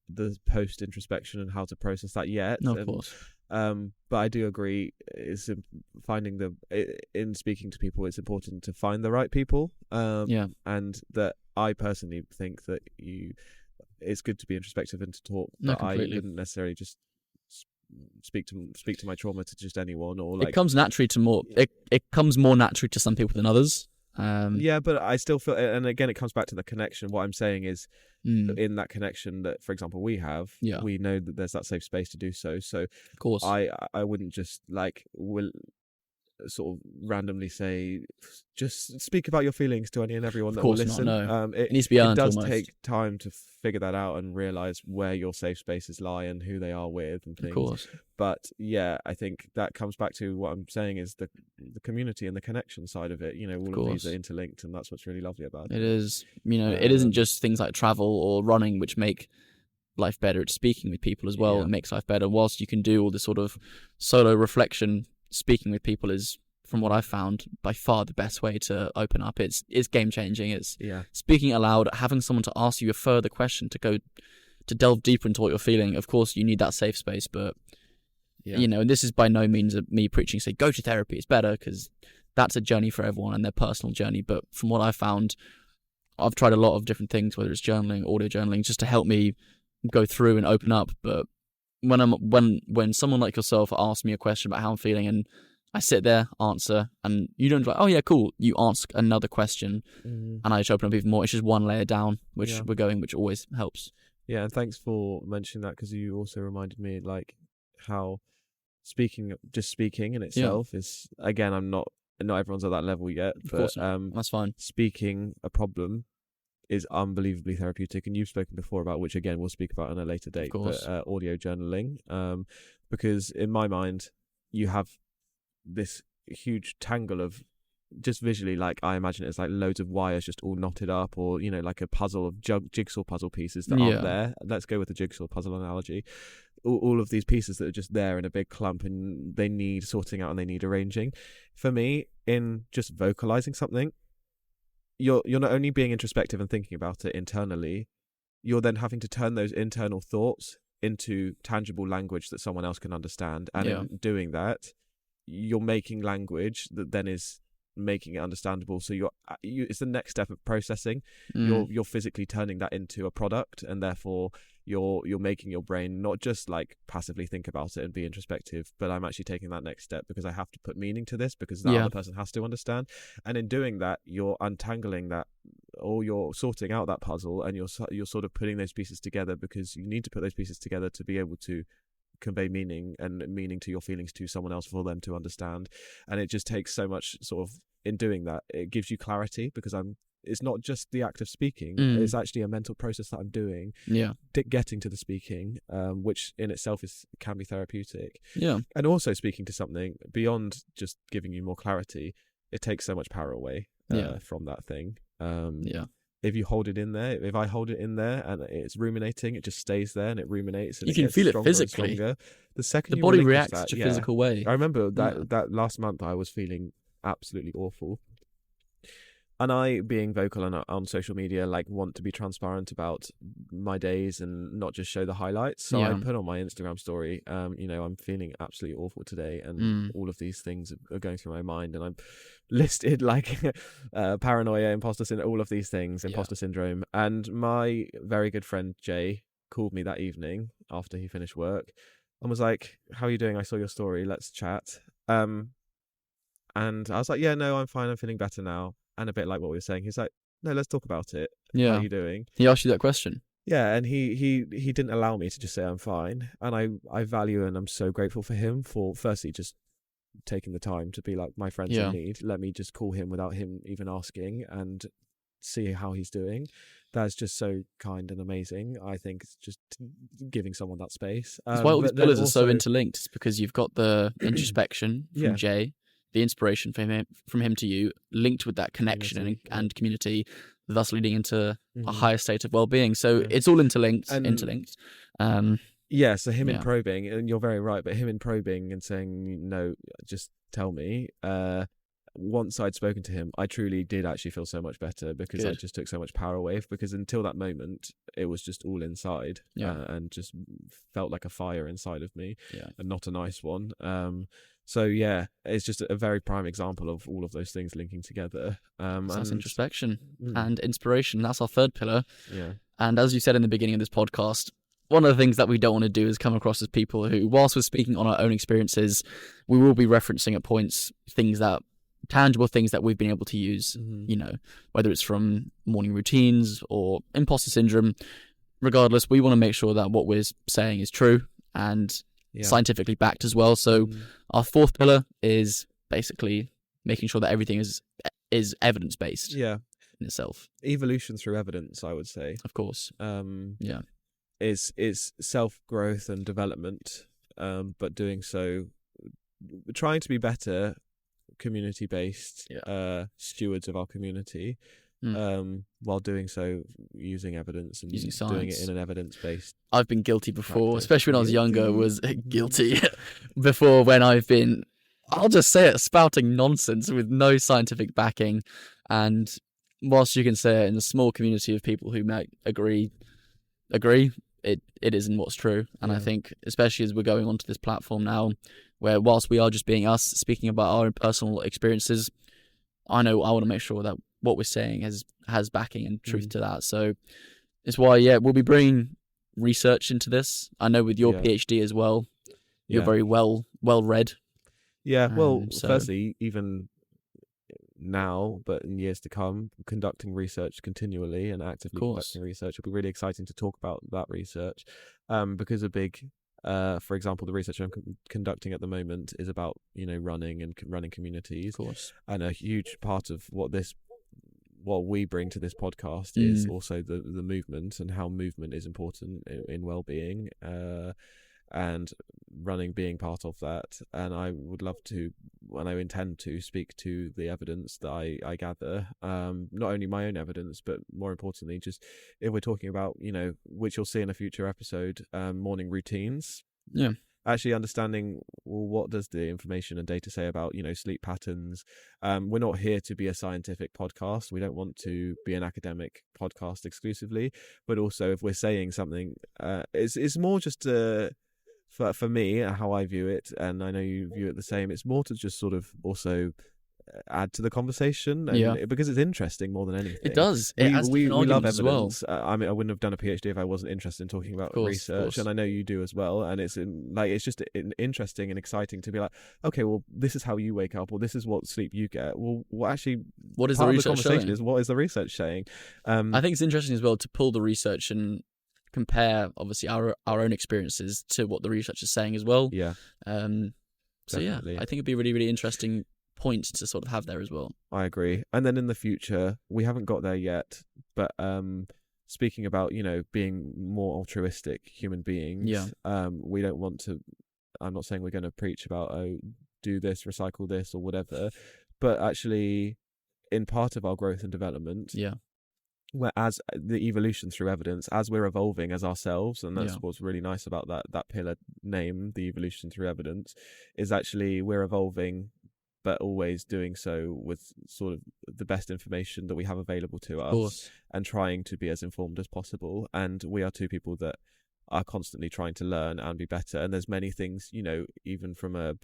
the post introspection and how to process that yet. No, of course. But I do agree, is in speaking to people, it's important to find the right people. And that I personally think that it's good to be introspective and to talk. But I wouldn't necessarily just speak to my trauma to just anyone, or like, it comes naturally to more. It comes more naturally to some people than others. But I still feel, and again, it comes back to the connection. What I'm saying is, in that connection that, for example, we have, we know that there's that safe space to do so. So, of course, I wouldn't just sort of randomly say, just speak about your feelings to any and everyone that will listen. It needs to be earned. It does almost take time to figure that out and realize where your safe spaces lie and who they are with and things. Of course. But I think that comes back to what I'm saying is the community and the connection side of it. All of these are interlinked, and that's what's really lovely about it. It is. It isn't just things like travel or running which make life better. It's speaking with people as well. It makes life better. Whilst you can do all this sort of solo reflection, speaking with people is, from what I've found, by far the best way to open up. It's game changing. It's speaking aloud, having someone to ask you a further question, to delve deeper into what you're feeling. Of course, you need that safe space, but and this is by no means me preaching, say go to therapy. It's better, because that's a journey for everyone and their personal journey. But from what I found, I've tried a lot of different things, whether it's journaling, audio journaling, just to help me go through and open up. But when someone like yourself asks me a question about how I'm feeling, and I sit there, answer, and you don't like, oh yeah, cool. You ask another question, and I just open up even more. It's just one layer down, which which always helps. Yeah, and thanks for mentioning that, because you also reminded me like how speaking in itself is, again, not everyone's at that level yet, but that's fine. Speaking a problem is unbelievably therapeutic, and you've spoken before about, which again we'll speak about on a later date, but audio journaling, because in my mind you have this huge tangle of, just visually, like I imagine it's like loads of wires just all knotted up, or like a puzzle of jigsaw puzzle pieces that aren't there. Let's go with the jigsaw puzzle analogy. All of these pieces that are just there in a big clump, and they need sorting out and they need arranging. For me, in just vocalizing something, you're not only being introspective and thinking about it internally, you're then having to turn those internal thoughts into tangible language that someone else can understand, and Yeah. in doing that, you're making language that then is making it understandable. So it's the next step of processing. You're physically turning that into a product, and therefore you're making your brain not just like passively think about it and be introspective, but I'm actually taking that next step because I have to put meaning to this, because that other person has to understand. And in doing that, you're untangling that, or you're sorting out that puzzle, and you're sort of putting those pieces together, because you need to put those pieces together to be able to convey meaning to your feelings to someone else for them to understand. And it just takes so much sort of, in doing that, it gives you clarity, because it's not just the act of speaking, it's actually a mental process that I'm doing, getting to the speaking, which in itself can be therapeutic. And also speaking to something beyond just giving you more clarity, it takes so much power away from that thing. If you hold it in there, if I hold it in there and it's ruminating, it just stays there and it ruminates. And you can feel it physically. The second the body reacts in such a physical way. I remember that last month I was feeling absolutely awful. And I, being vocal on social media, like, want to be transparent about my days and not just show the highlights. So I put on my Instagram story, I'm feeling absolutely awful today, and all of these things are going through my mind, and I'm listed like paranoia, imposter syndrome, all of these things, imposter syndrome. And my very good friend Jay called me that evening after he finished work and was like, "How are you doing? I saw your story. Let's chat." And I was like, "Yeah, no, I'm fine. I'm feeling better now." And a bit like what we were saying, he's like, "No, let's talk about it. How are you doing?" He asked you that question. Yeah, and he didn't allow me to just say I'm fine. And I value, and I'm so grateful for him for firstly just taking the time to be like, my friend's in need. Let me just call him without him even asking and see how he's doing. That's just so kind and amazing. I think it's just giving someone that space. That's why all these pillars are so interlinked. It's because you've got the introspection from Jay, the inspiration from him to you, linked with that connection and community, thus leading into a higher state of well-being. So it's all interlinked. So him in probing, and you're very right, but him in probing and saying, "No, just tell me." Once I'd spoken to him, I truly did actually feel so much better, because I just took so much power away, because until that moment it was just all inside, and just felt like a fire inside of me, and not a nice one. It's just a very prime example of all of those things linking together. That's introspection and inspiration. That's our third pillar. Yeah. And as you said in the beginning of this podcast, one of the things that we don't want to do is come across as people who, whilst we're speaking on our own experiences, we will be referencing at points tangible things that we've been able to use, whether it's from morning routines or imposter syndrome. Regardless, we want to make sure that what we're saying is true and scientifically backed as well. So our fourth pillar is basically making sure that everything is evidence-based in itself. Evolution through evidence, I would say. Of course. Is self-growth and development, but doing so, trying to be better community-based stewards of our community, while doing so using evidence and using science, doing it in an evidence-based I've been guilty before, practice. Especially when I was younger, was guilty before, when I've been, I'll just say it, spouting nonsense with no scientific backing. And whilst you can say it in a small community of people who might agree, it isn't what's true. And I think, especially as we're going onto this platform now, where whilst we are just being us, speaking about our own personal experiences, I know I want to make sure that what we're saying has backing and truth to that. So it's why, we'll be bringing research into this. I know with your PhD as well, you're very well read. Yeah, firstly, even now, but in years to come, conducting research continually and actively conducting research. It'll be really exciting to talk about that research, because for example, the research I'm conducting at the moment is about running and running communities. Of course. And a huge part of what we bring to this podcast is also the movement, and how movement is important in well-being, and running being part of that. And I would love to, and I intend to, speak to the evidence that I gather, not only my own evidence, but more importantly, just if we're talking about, which you'll see in a future episode, morning routines. actually understanding, well, what does the information and data say about, sleep patterns. We're not here to be a scientific podcast. We don't want to be an academic podcast exclusively, but also if we're saying something, it's more just for me, how I view it, and I know you view it the same. It's more to just sort of also add to the conversation, and because it's interesting more than anything. It does. It has we love evidence evidence. as well. I mean, I wouldn't have done a PhD if I wasn't interested in talking about research, and I know you do as well. And it's just interesting and exciting to be like, okay, well, this is how you wake up, or this is what sleep you get. Well, what is the research showing? What is the research saying? I think it's interesting as well to pull the research and compare, obviously, our own experiences to what the research is saying as well. Yeah. So yeah, I think it'd be a really, really interesting point to sort of have there as well. I agree. And then in the future, we haven't got there yet, but speaking about, being more altruistic human beings, we don't want to, I'm not saying we're going to preach about, do this, recycle this or whatever, but actually in part of our growth and development, whereas the evolution through evidence, as we're evolving as ourselves, and that's what's really nice about that pillar name, the evolution through evidence, is actually we're evolving, but always doing so with sort of the best information that we have available to us, and trying to be as informed as possible. And we are two people that are constantly trying to learn and be better. And there's many things, even from a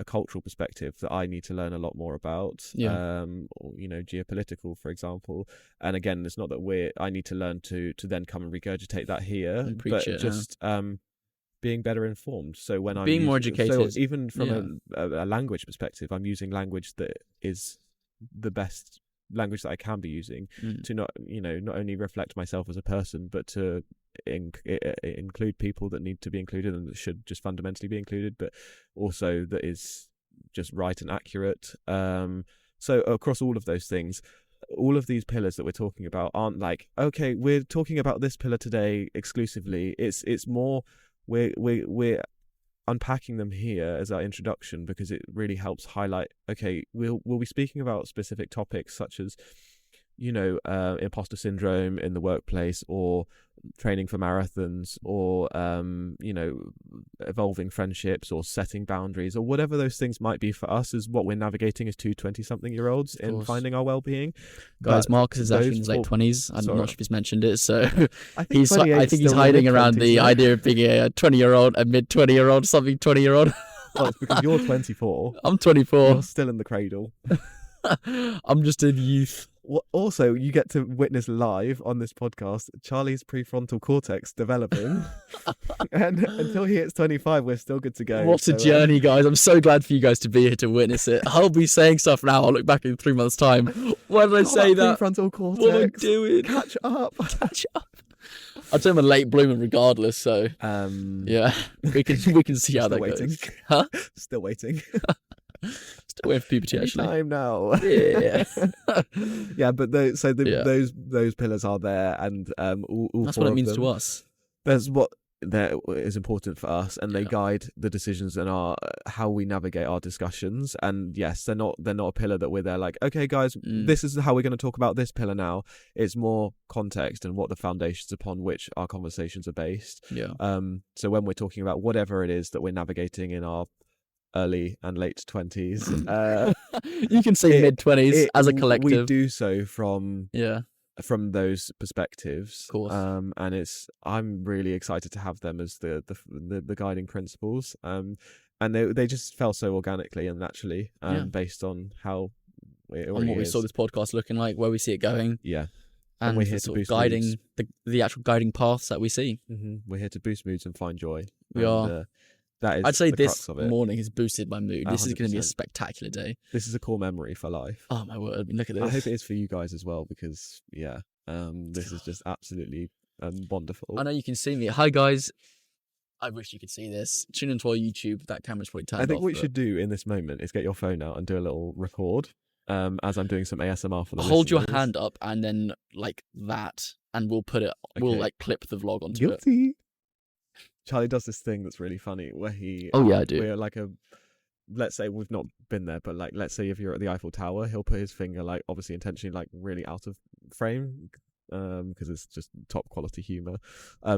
cultural perspective, that I need to learn a lot more about, or, geopolitical, for example. And again, it's not that I need to learn to then come and regurgitate that here, but just being better informed. So when I'm being more educated, so even from a language perspective, I'm using language that is the best language that I can be using to not only reflect myself as a person, but to include people that need to be included and that should just fundamentally be included, but also that is just right and accurate. So across all of those things, all of these pillars that we're talking about aren't like, okay, we're talking about this pillar today exclusively. It's more we're unpacking them here as our introduction, because it really helps highlight, okay, we'll be speaking about specific topics such as imposter syndrome in the workplace, or training for marathons, or evolving friendships, or setting boundaries, or whatever those things might be for us, is what we're navigating as two 20-something-year-olds in finding our well-being. Guys, Marcus is actually in his late 20s. I'm not sure if he's mentioned it, so I think he's hiding around the idea of being a 20-year-old, a mid-20-year-old, something 20-year-old. Well, it's because you're 24. I'm 24. You're still in the cradle. I'm just in youth. Also, you get to witness live on this podcast Charlie's prefrontal cortex developing. And until he hits 25, we're still good to go. What a journey, guys. I'm so glad for you guys to be here to witness it. I'll be saying stuff now. I'll look back in 3 months' time. Why did I say that? Prefrontal cortex. What am I doing? Catch up. I'd say I'm a late bloomer regardless, so yeah, we can see how that waiting. goes. Huh? Still waiting. Still waiting for puberty, actually. Time now. Yeah. Yeah, but those pillars are there, and all that's four what it of means them, to us. There's what that is important for us, and they guide the decisions and how we navigate our discussions. And yes, they're not a pillar that we're there like, okay guys, this is how we're going to talk about this pillar now. It's more context and what the foundations upon which our conversations are based. So when we're talking about whatever it is that we're navigating in our early and late 20s, you can say mid-20s as a collective. We do so from those perspectives, of course. And I'm really excited to have them as the guiding principles, and they just fell so organically and naturally, based on how what we saw this podcast looking like, where we see it going, and we're here to boost guiding moods. the actual guiding paths that we see. We're here to boost moods and find joy. We are. That is, I'd say the this crux of it. morning has boosted my mood. This is going to be a 100%. spectacular day. This is a core memory for life. Oh my word! Look at this. I hope it is for you guys as well, because this is just absolutely wonderful. I know you can see me. Hi guys. I wish you could see this. Tune into our YouTube. That camera's probably turned off. I think what you should do in this moment is get your phone out and do a little record. As I'm doing some ASMR for the Hold listeners. your hand up and then like that, and we'll put it. Okay. We'll like clip the vlog onto it. Guilty. Charlie does this thing that's really funny where he. Oh yeah, I do. We're like let's say we've not been there, but like let's say if you're at the Eiffel Tower, he'll put his finger like obviously intentionally like really out of frame, because it's just top quality humor.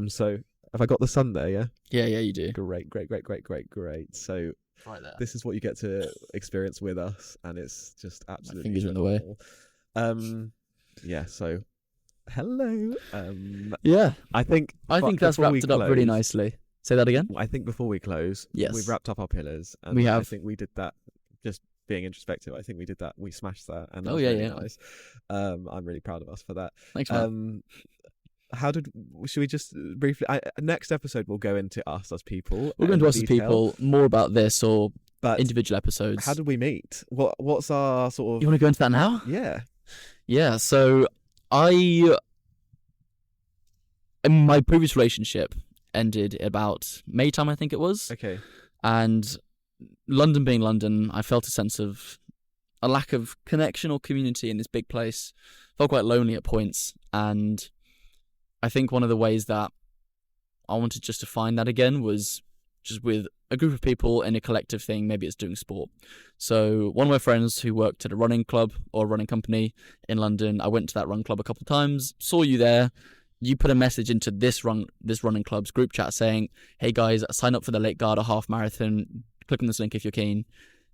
So Have I got the sun there? Yeah. Yeah, you do. Great. So Right there. this is what you get to experience with us, and it's just absolutely fingers are in the way. phenomenal. Yeah. So hello. Yeah. I think that's before we wrapped it up really close- nicely. Say that again. I think before we close, Yes. we've wrapped up our pillars. And We I have. think we did that. Just being introspective, I think we did that. We smashed that, and that Oh, was yeah, really yeah. nice. I'm really proud of us for that. Thanks, man. Should we just briefly? Next episode we'll go into us as people. We're going to in ask the detail, people more about this or but individual episodes. how did we meet? What's our sort You of? want to go into that now? Yeah. Yeah, so my previous relationship ended about May time, I think it was. Okay. And London being London, I felt a sense of a lack of connection or community in this big place. Felt quite lonely at points. And I think one of the ways that I wanted just to find that again was just with a group of people in a collective thing. Maybe it's doing sport. So one of my friends who worked at a running club or a running company in London, I went to that run club a couple of times, saw you there. You put a message into this running club's group chat saying, hey guys, sign up for the Lake Garda half marathon. Click on this link if you're keen.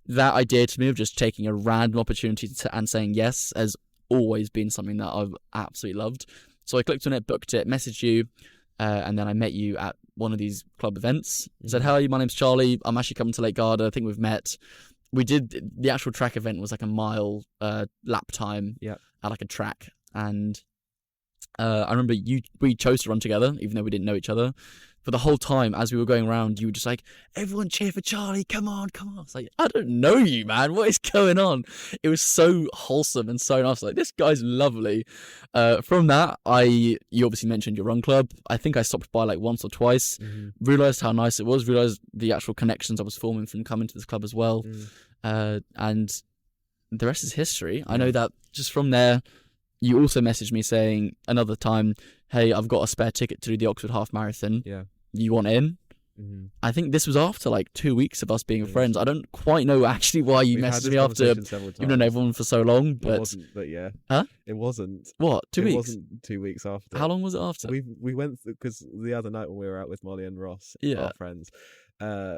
That idea to me of just taking a random opportunity and saying yes has always been something that I've absolutely loved. So I clicked on it, booked it, messaged you, and then I met you at one of these club events. I said, hi, my name's Charlie. I'm actually coming to Lake Garda. I think we've met. We did, the actual track event was like a mile lap time at like a track. And I remember we chose to run together, even though we didn't know each other. But the whole time, as we were going around, you were just like, everyone cheer for Charlie, come on. I was like, I don't know you, man. What is going on? It was so wholesome and so nice. Like, this guy's lovely. From that, you obviously mentioned your run club. I think I stopped by like once or twice, realised how nice it was, realised the actual connections I was forming from coming to this club as well. And the rest is history. I know that just from there, you also messaged me saying another time, hey, I've got a spare ticket to do the Oxford Half Marathon. Yeah. You want in? I think this was after like 2 weeks of us being friends. I don't quite know actually why you messaged me after you've known everyone for so long. But it wasn't, but yeah. Huh? It wasn't. What? 2 weeks? It wasn't 2 weeks after. How long was it after? We went because the other night when we were out with Molly and Ross, our friends,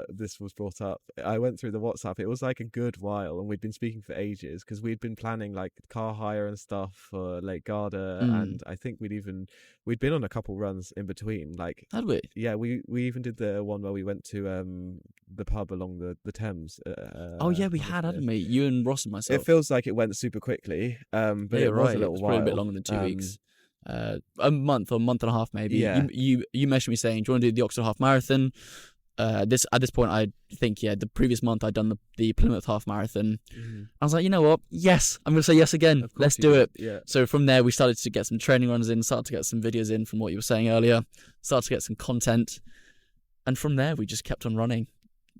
this was brought up. I went through the WhatsApp. It was like a good while, and we'd been speaking for ages because we'd been planning like car hire and stuff for Lake Garda, and I think we'd been on a couple runs in between. Like, had we? Yeah, we even did the one where we went to the pub along the Thames. Oh yeah, we hadn't we? You and Ross and myself. It feels like it went super quickly, but yeah, it was right. a little it was while. probably a bit longer than 2 weeks. A month or a month and a half maybe. Yeah. You messaged me saying, do you want to do the Oxford Half Marathon? At this point, I think the previous month I'd done the Plymouth Half Marathon. I was like, you know what? Yes, I'm going to say yes again. Let's do it. Yeah. So from there, we started to get some training runs in, started to get some videos in from what you were saying earlier, started to get some content, and from there we just kept on running,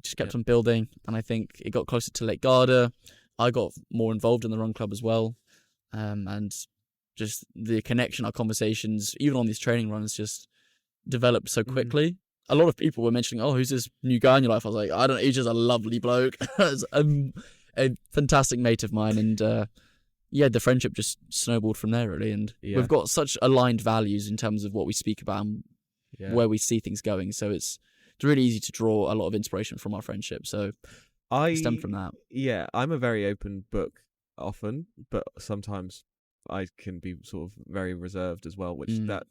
just kept on building, and I think it got closer to Lake Garda. I got more involved in the run club as well, and just the connection, our conversations, even on these training runs, just developed so quickly. A lot of people were mentioning, oh, who's this new guy in your life? I was like, I don't know, he's just a lovely bloke. A fantastic mate of mine. And the friendship just snowballed from there, really. And we've got such aligned values in terms of what we speak about and where we see things going. So it's really easy to draw a lot of inspiration from our friendship. So I stem from that. Yeah, I'm a very open book often, but sometimes I can be sort of very reserved as well, which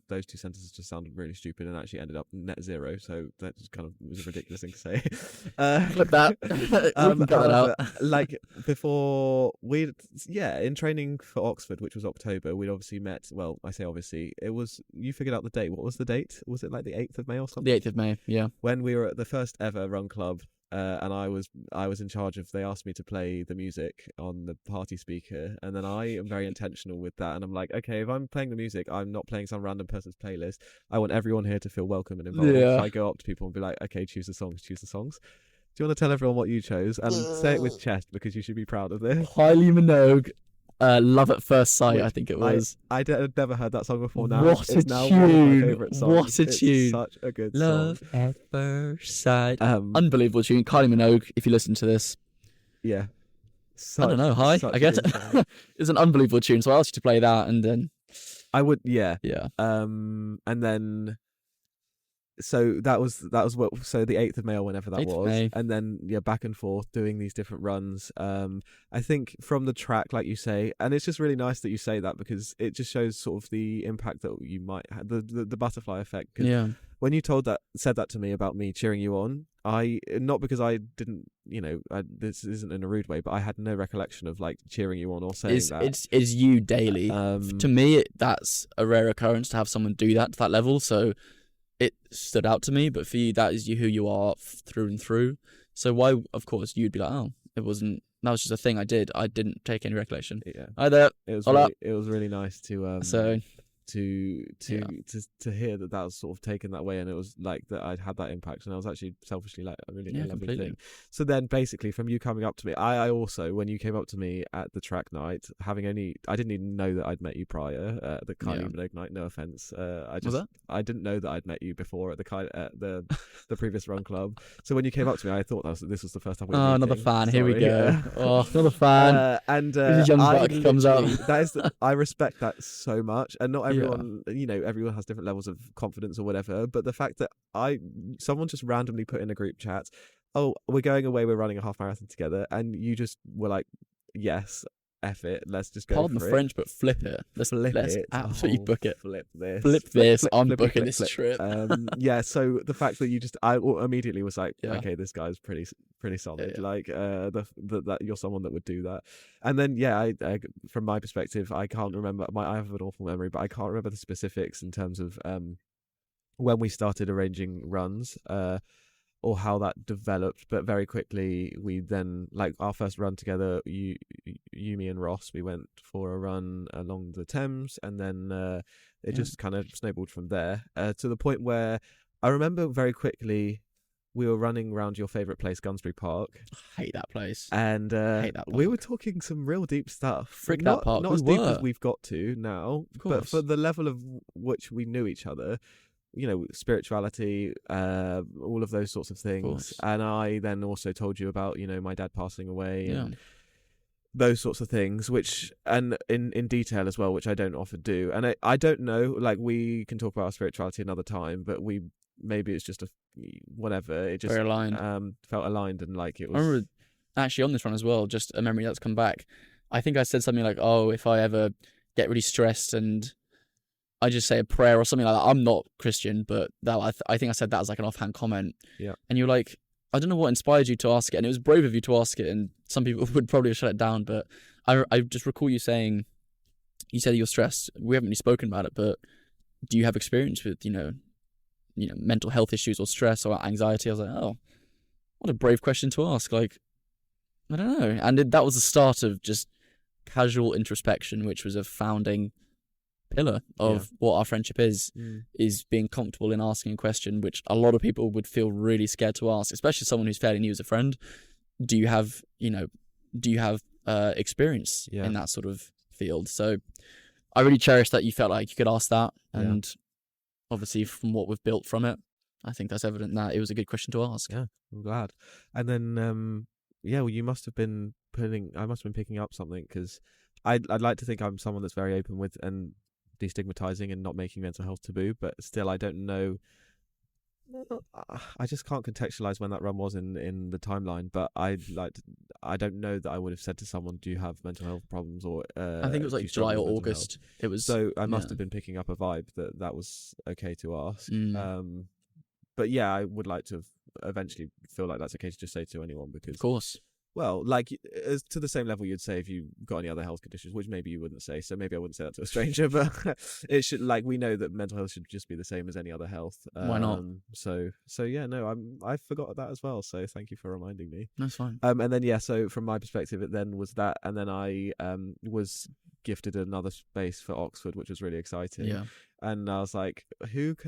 those two sentences just sounded really stupid and actually ended up net zero. So that just kind of was a ridiculous thing to say. Flip that. Cut that out. Like before in training for Oxford, which was October, we'd obviously met. Well, I say obviously, it was, you figured out the date. What was the date? Was it like the 8th of May or something? The 8th of May, yeah. When we were at the first ever run club. And I was in charge of, they asked me to play the music on the party speaker, and then I am very intentional with that, and I'm like, okay, if I'm playing the music, I'm not playing some random person's playlist. I want everyone here to feel welcome and involved. So I go up to people and be like, okay, choose the songs. Do you want to tell everyone what you chose? And say it with chest, because you should be proud of this. Kylie Minogue, Love at First Sight, I think it was. I'd never heard that song before now. What it's a now tune! One of my favourite songs. What a tune! It's such a good Love song. at First Sight. Unbelievable tune. Kylie Minogue, if you listen to this. Yeah. I don't know, hi, I guess. It's an unbelievable tune, so I asked you to play that, and then... I would, yeah. Yeah. And then... so that was what, so the 8th of May or whenever that 8th of was, May. and then back and forth doing these different runs. I think from the track, like you say, and it's just really nice that you say that, because it just shows sort of the impact that you might have, the butterfly effect. 'Cause Yeah. when you said that to me about me cheering you on, not because I didn't, this isn't in a rude way, but I had no recollection of like cheering you on or saying that. It's you daily. To me, that's a rare occurrence to have someone do that to that level. So it stood out to me. But for you, that is who you are through and through. So why, of course, you'd be like, oh, it wasn't. That was just a thing I did. I didn't take any recollection. Yeah. Hi there. It was really nice to So to hear that was sort of taken that way, and it was like that I'd had that impact, and I was actually selfishly like, a really lovely completely. thing. So then basically from you coming up to me, I also, when you came up to me at the track night, I didn't even know that I'd met you prior at the Kylie Minogue night, no offense, I didn't know that I'd met you before at the previous run club. So when you came up to me, I thought this was the first time we were meeting. Another fan. Here we Sorry. go. Oh, another fan. And This young buck comes up. I respect that so much, and not everyone, everyone has different levels of confidence or whatever, but the fact that someone just randomly put in a group chat, oh, we're going away, we're running a half marathon together, and you just were like, yes, F it, let's just go. Pardon the French, but flip it. Let's absolutely book it. Flip this. I'm booking this trip. So the fact that I immediately was like, okay, this guy's pretty solid. Yeah. Like that you're someone that would do that. And then I from my perspective, I can't remember. I have an awful memory, but I can't remember the specifics in terms of when we started arranging runs. Or how that developed, but very quickly we then, like our first run together, you, me and Ross, we went for a run along the Thames, and then it just kind of snowballed from there to the point where I remember very quickly we were running around your favourite place, Gunsbury Park. I hate that place. And hate that we were talking some real deep stuff. Frick that park. Not as deep as we've got to now, but for the level of which we knew each other, spirituality, all of those sorts of things. And I then also told you about, my dad passing away and those sorts of things, which, and in detail as well, which I don't often do. And I don't know, like we can talk about our spirituality another time, but maybe it's just whatever. It just very aligned. Felt aligned, and like it was. I remember actually on this run as well, just a memory that's come back. I think I said something like, oh, if I ever get really stressed and I just say a prayer or something like that. I'm not Christian, but that I think I said that as like an offhand comment. Yeah. And you're like, I don't know what inspired you to ask it, and it was brave of you to ask it, and some people would probably have shut it down. But I just recall you saying, you said you're stressed. We haven't really spoken about it, but do you have experience with mental health issues or stress or anxiety? I was like, oh, what a brave question to ask. Like, I don't know. And that was the start of just casual introspection, which was a founding pillar of what our friendship is being comfortable in asking a question which a lot of people would feel really scared to ask, especially someone who's fairly new as a friend. Do you have experience in that sort of field? So I really cherish that you felt like you could ask that, and obviously from what we've built from it, I think that's evident that it was a good question to ask. I'm glad. And then you must have been picking up something, because I'd like to think I'm someone that's very open with and destigmatizing and not making mental health taboo, but still I don't know, I just can't contextualize when that run was in the timeline, but I don't know that I would have said to someone, do you have mental health problems, or I think it was like July or August. It was, so I must have been picking up a vibe that was okay to ask. But I would like to eventually feel like that's okay to just say to anyone, because of course, well, like as to the same level you'd say if you got any other health conditions, which maybe you wouldn't say, so maybe I wouldn't say that to a stranger, but it should, like, we know that mental health should just be the same as any other health. Why not? I forgot that as well, so thank you for reminding me. That's fine. And then so from my perspective it then was that, and then I was gifted another space for Oxford, which was really exciting. And I was like, what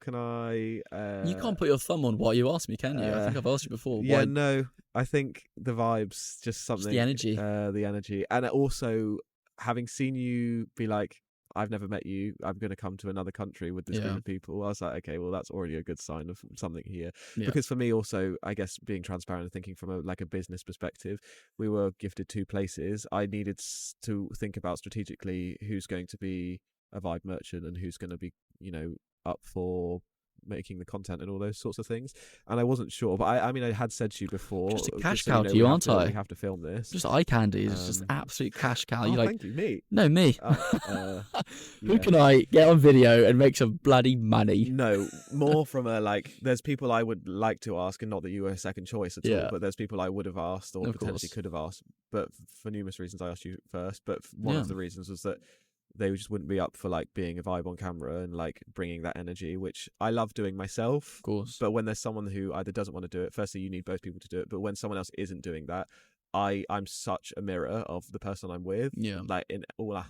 can I you can't put your thumb on why you asked me, can you? I think I've asked you before. No, I think the vibes, just something, just the energy, and also having seen you be like, I've never met you, I'm going to come to another country with this group of people. I was like, okay, well, that's already a good sign of something here. Because for me also, I guess being transparent and thinking from a business perspective, we were gifted 2 places. I needed to think about strategically who's going to be a vibe merchant and who's going to be, up for making the content and all those sorts of things. And I wasn't sure, but I mean, I had said to you before, Just a cash so cow to you, aren't I? We have to film this. Just eye candy. It's just absolute cash cow. Oh, You like? thank you, me. No, me. Who Yeah. can I get on video and make some bloody money? No, more from a like. There's people I would like to ask, and not that you were a second choice at all. But there's people I would have asked or Of potentially course. could have asked. But for numerous reasons, I asked you first. But one of the reasons was that they just wouldn't be up for like being a vibe on camera and like bringing that energy, which I love doing myself. Of course. But when there's someone who either doesn't want to do it, firstly, you need both people to do it. But when someone else isn't doing that, I'm such a mirror of the person I'm with, like in all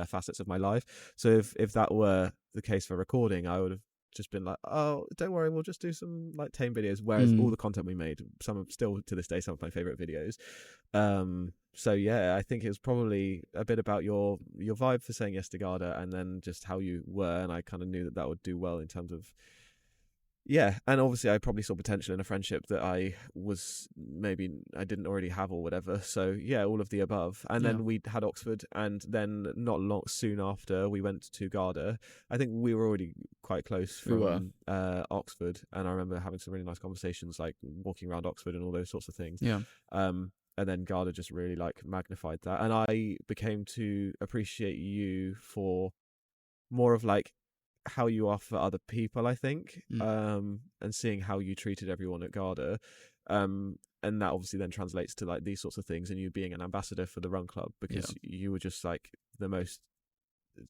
facets of my life. So if that were the case for recording, I would have just been like, oh, don't worry, we'll just do some like tame videos. Whereas all the content we made, some of still to this day, some of my favorite videos. So yeah, I think it was probably a bit about your vibe for saying yes to Garda, and then just how you were, and I kind of knew that would do well in terms of. Yeah, and obviously I probably saw potential in a friendship that I didn't already have or whatever. So yeah, all of the above. And then we had Oxford, and then not long soon after we went to Garda. I think we were already quite close from Oxford, and I remember having some really nice conversations, like walking around Oxford and all those sorts of things. Yeah. And then Garda just really like magnified that, and I became to appreciate you for more of like how you are for other people, I think, and seeing how you treated everyone at Garda, and that obviously then translates to like these sorts of things, and you being an ambassador for the Run Club, because you were just like the most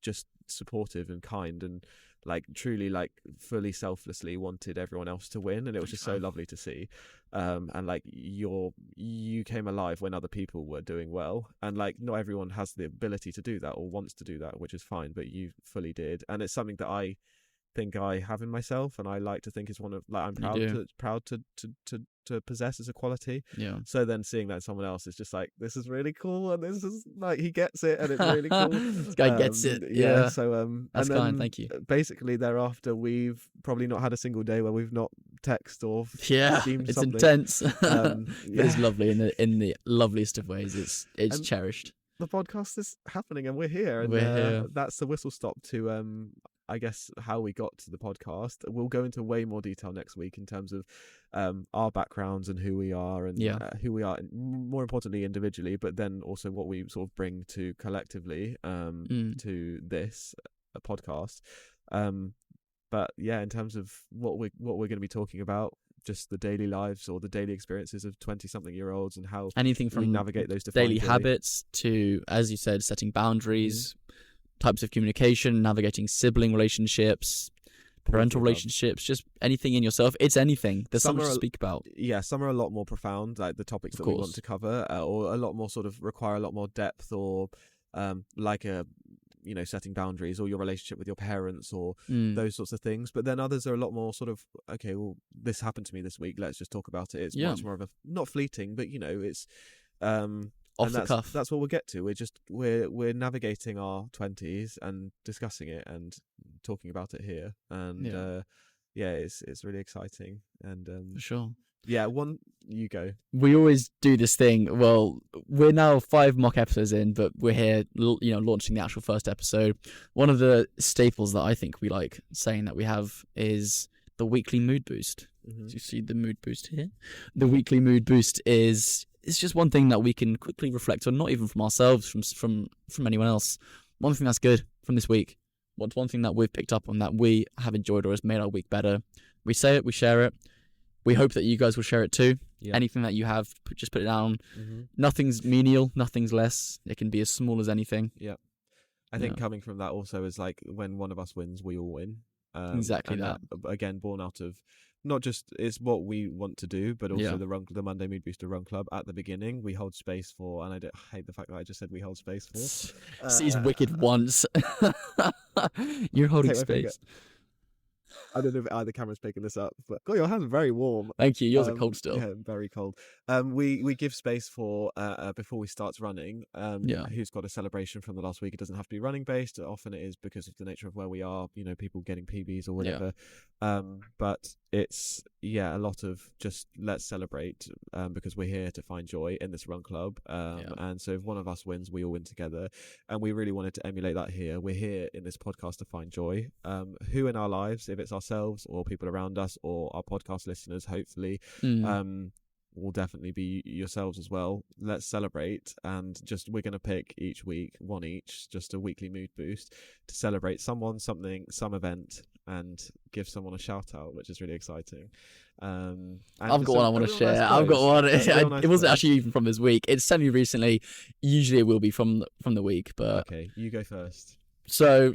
just supportive and kind, and like truly like fully selflessly wanted everyone else to win, and it was just so lovely to see. And like you came alive when other people were doing well, and like not everyone has the ability to do that or wants to do that, which is fine, but you fully did, and it's something that I think I have in myself, and I like to think is one of like I'm proud to possess as a quality. Yeah. So then seeing that in someone else is just like, this is really cool, and this is like he gets it, and it's really cool. This guy gets it. Yeah. So that's and then, kind. Thank you. Basically, thereafter, we've probably not had a single day where we've not text or it's something. Intense. But it's lovely in the loveliest of ways. It's cherished. The podcast is happening, and we're here, and we're here. That's the whistle stop to I guess how we got to the podcast. We'll go into way more detail next week in terms of our backgrounds and who we are, and who we are, more importantly individually, but then also what we sort of bring to collectively to this podcast. But yeah, in terms of what we're going to be talking about, just the daily lives or the daily experiences of 20-something-year-olds, and how anything from navigate those daily habits to, as you said, setting boundaries, types of communication, navigating sibling relationships, parental relationships, just anything in yourself. It's anything. There's something to speak about. Yeah, some are a lot more profound, like the topics that we want to cover, or a lot more sort of require a lot more depth, or like setting boundaries, or your relationship with your parents, or those sorts of things. But then others are a lot more sort of, okay, well, this happened to me this week, let's just talk about it. It's much more of a, not fleeting, but it's off the cuff. That's what we'll get to. We're navigating our 20s and discussing it and talking about it here, and it's really exciting. And for sure. Yeah, you go. We always do this thing. Well, we're now 5 mock episodes in, but we're here, launching the actual first episode. One of the staples that I think we like saying that we have is the weekly mood boost. Do you see the mood boost here? The weekly mood boost it's just one thing that we can quickly reflect on, not even from ourselves, from anyone else. One thing that's good from this week. What's one thing that we've picked up on that we have enjoyed or has made our week better? We say it, we share it. We hope that you guys will share it too. Yeah. Anything that you have, just put it down. Nothing's menial, nothing's less. It can be as small as anything. Yeah. I think coming from that also is like, when one of us wins, we all win. Exactly that. Again, born out of not just it's what we want to do, but also the Monday Mood Booster Run Club. At the beginning, we hold space for, and I hate the fact that I just said we hold space for. He's wicked once. You're holding space. I don't know if either camera's picking this up, but God, your hands are very warm. Thank you. Yours are cold still. Yeah, very cold. We give space for before we start running. Who's got a celebration from the last week? It doesn't have to be running based. Often it is because of the nature of where we are. People getting PBs or whatever. But it's a lot of just let's celebrate, because we're here to find joy in this run club, and so if one of us wins, we all win together, and we really wanted to emulate that here. We're here in this podcast to find joy. Who in our lives, if it's ourselves or people around us or our podcast listeners, hopefully, will definitely be yourselves as well. Let's celebrate, and just we're going to pick each week one each, just a weekly mood boost to celebrate someone, something, some event, and give someone a shout out, which is really exciting. And I've got one I want to share. Nice I've got one. nice It wasn't actually even from this week. It's semi recently. Usually it will be from the week, but okay, you go first. So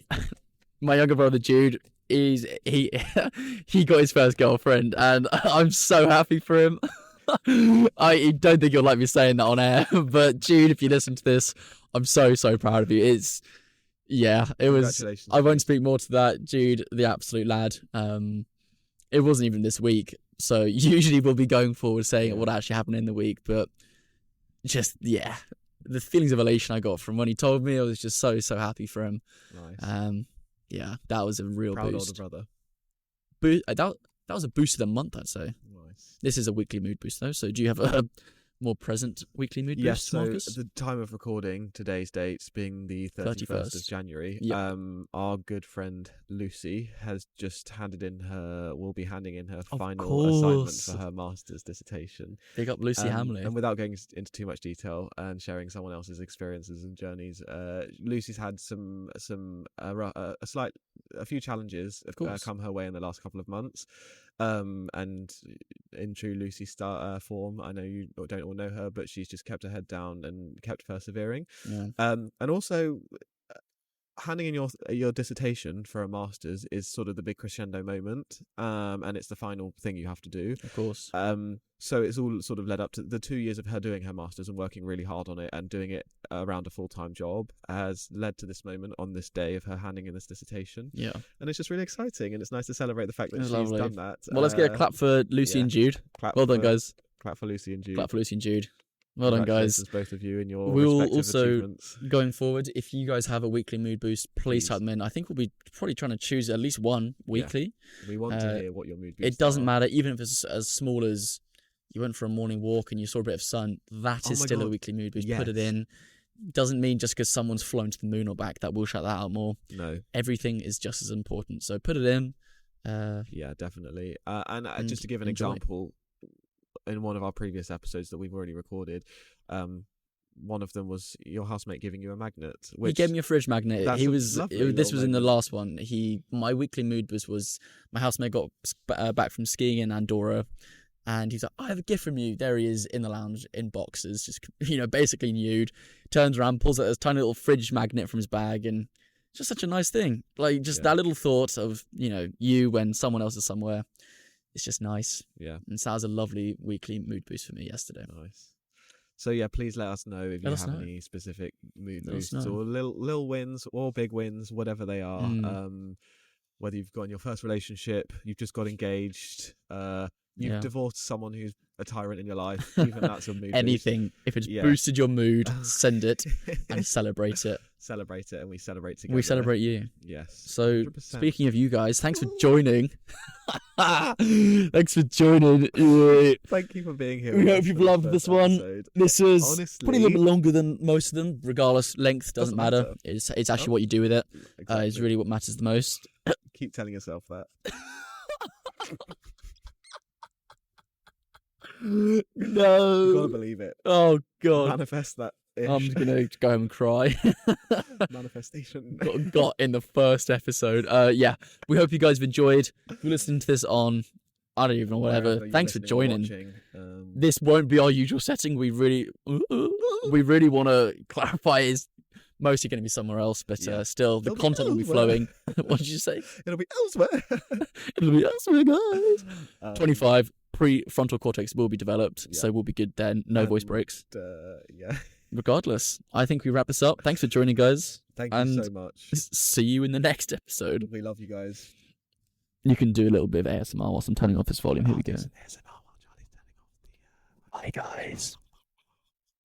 my younger brother Jude, he got his first girlfriend, and I'm so happy for him. I don't think you'll like me saying that on air, but Jude, if you listen to this, I'm so proud of you. It was. I won't speak more to that. Jude, the absolute lad. It wasn't even this week, so usually we'll be going forward saying what actually happened in the week, but just the feelings of elation I got from when he told me, I was just so happy for him. Nice. That was a real Proud boost. older brother. That was a boost of the month, I'd say. Nice. This is a weekly mood boost, though. So do you have a more present weekly mood Yes, boost, so Marcus? at the time of recording, today's date being the 31st of January, Yep. our good friend Lucy has just will be handing in her Of final assignment course. for her master's dissertation. Big up Lucy Hamley. And without going into too much detail and sharing someone else's experiences and journeys, Lucy's had a few challenges come her way in the last couple of months. And in true Lucy form, I know you don't all know her, but she's just kept her head down and kept persevering. Yeah. And also, handing in your dissertation for a master's is sort of the big crescendo moment, and it's the final thing you have to do. Of course. So it's all sort of led up to the 2 years of her doing her master's and working really hard on it and doing it around a full-time job has led to this moment on this day of her handing in this dissertation. Yeah. And it's just really exciting, and it's nice to celebrate the fact that It's she's lovely. done that. Well, let's get a clap for Lucy and Jude. Well done, guys. Clap for Lucy and Jude. Clap for Lucy and Jude. Well done, guys. Congratulations, both of you, in your We'll respective also, achievements. going forward, if you guys have a weekly mood boost, please type them in. I think we'll be probably trying to choose at least one weekly. We want to hear what your mood boosts It doesn't are. matter, even if it's as small as you went for a morning walk and you saw a bit of sun, that is still a weekly mood boost. Put it in. Doesn't mean just because someone's flown to the moon or back that we'll shout that out more. No. Everything is just as important. So put it in. Yeah, definitely. And just to give an enjoy. example, in one of our previous episodes that we've already recorded, one of them was your housemate giving you a magnet. He gave me a fridge magnet. This was in the last one. My weekly mood boost was my housemate got back from skiing in Andorra, and he's like, I have a gift from you. There he is in the lounge in boxers, just basically nude. Turns around, pulls out this tiny little fridge magnet from his bag, and it's just such a nice thing. Like just that little thought of you when someone else is somewhere. It's just nice. Yeah. And so that was a lovely weekly mood boost for me yesterday. Nice. So please let us know if you have any specific mood boosts or little wins or big wins, whatever they are. Whether you've got in your first relationship, you've just got engaged, you've divorced someone who's a tyrant in your life, even that's a mood Anything. boost. If it's boosted your mood, send it and celebrate it. Celebrate it, and we celebrate together. We celebrate you. Yes. So 100%. Speaking of you guys, thanks for joining. Thanks for joining. Thank you for being here. We hope you've loved this one. Episode. This was Honestly, probably a little bit longer than most of them. Regardless, length doesn't matter. It's actually what you do with it. Exactly. Is really what matters the most. Keep telling yourself that. No. You gotta believe it. Oh God. Manifest that. I'm just gonna go home and cry. Manifestation. got in the first episode. We hope you guys have enjoyed. If you're listening to this on, I don't even know, whatever. Thanks for joining. This won't be our usual setting. We really want to clarify is mostly going to be somewhere else, but still the content will be flowing. What did you say? It'll be elsewhere. It'll be elsewhere, guys. 25 prefrontal cortex will be developed, so we'll be good then. No voice breaks. Regardless, I think we wrap this up. Thanks for joining, guys. Thank you so much. See you in the next episode. We love you guys. You can do a little bit of ASMR whilst I'm turning off this volume. Here we go. ASMR while Charlie's turning off the... Hi, guys.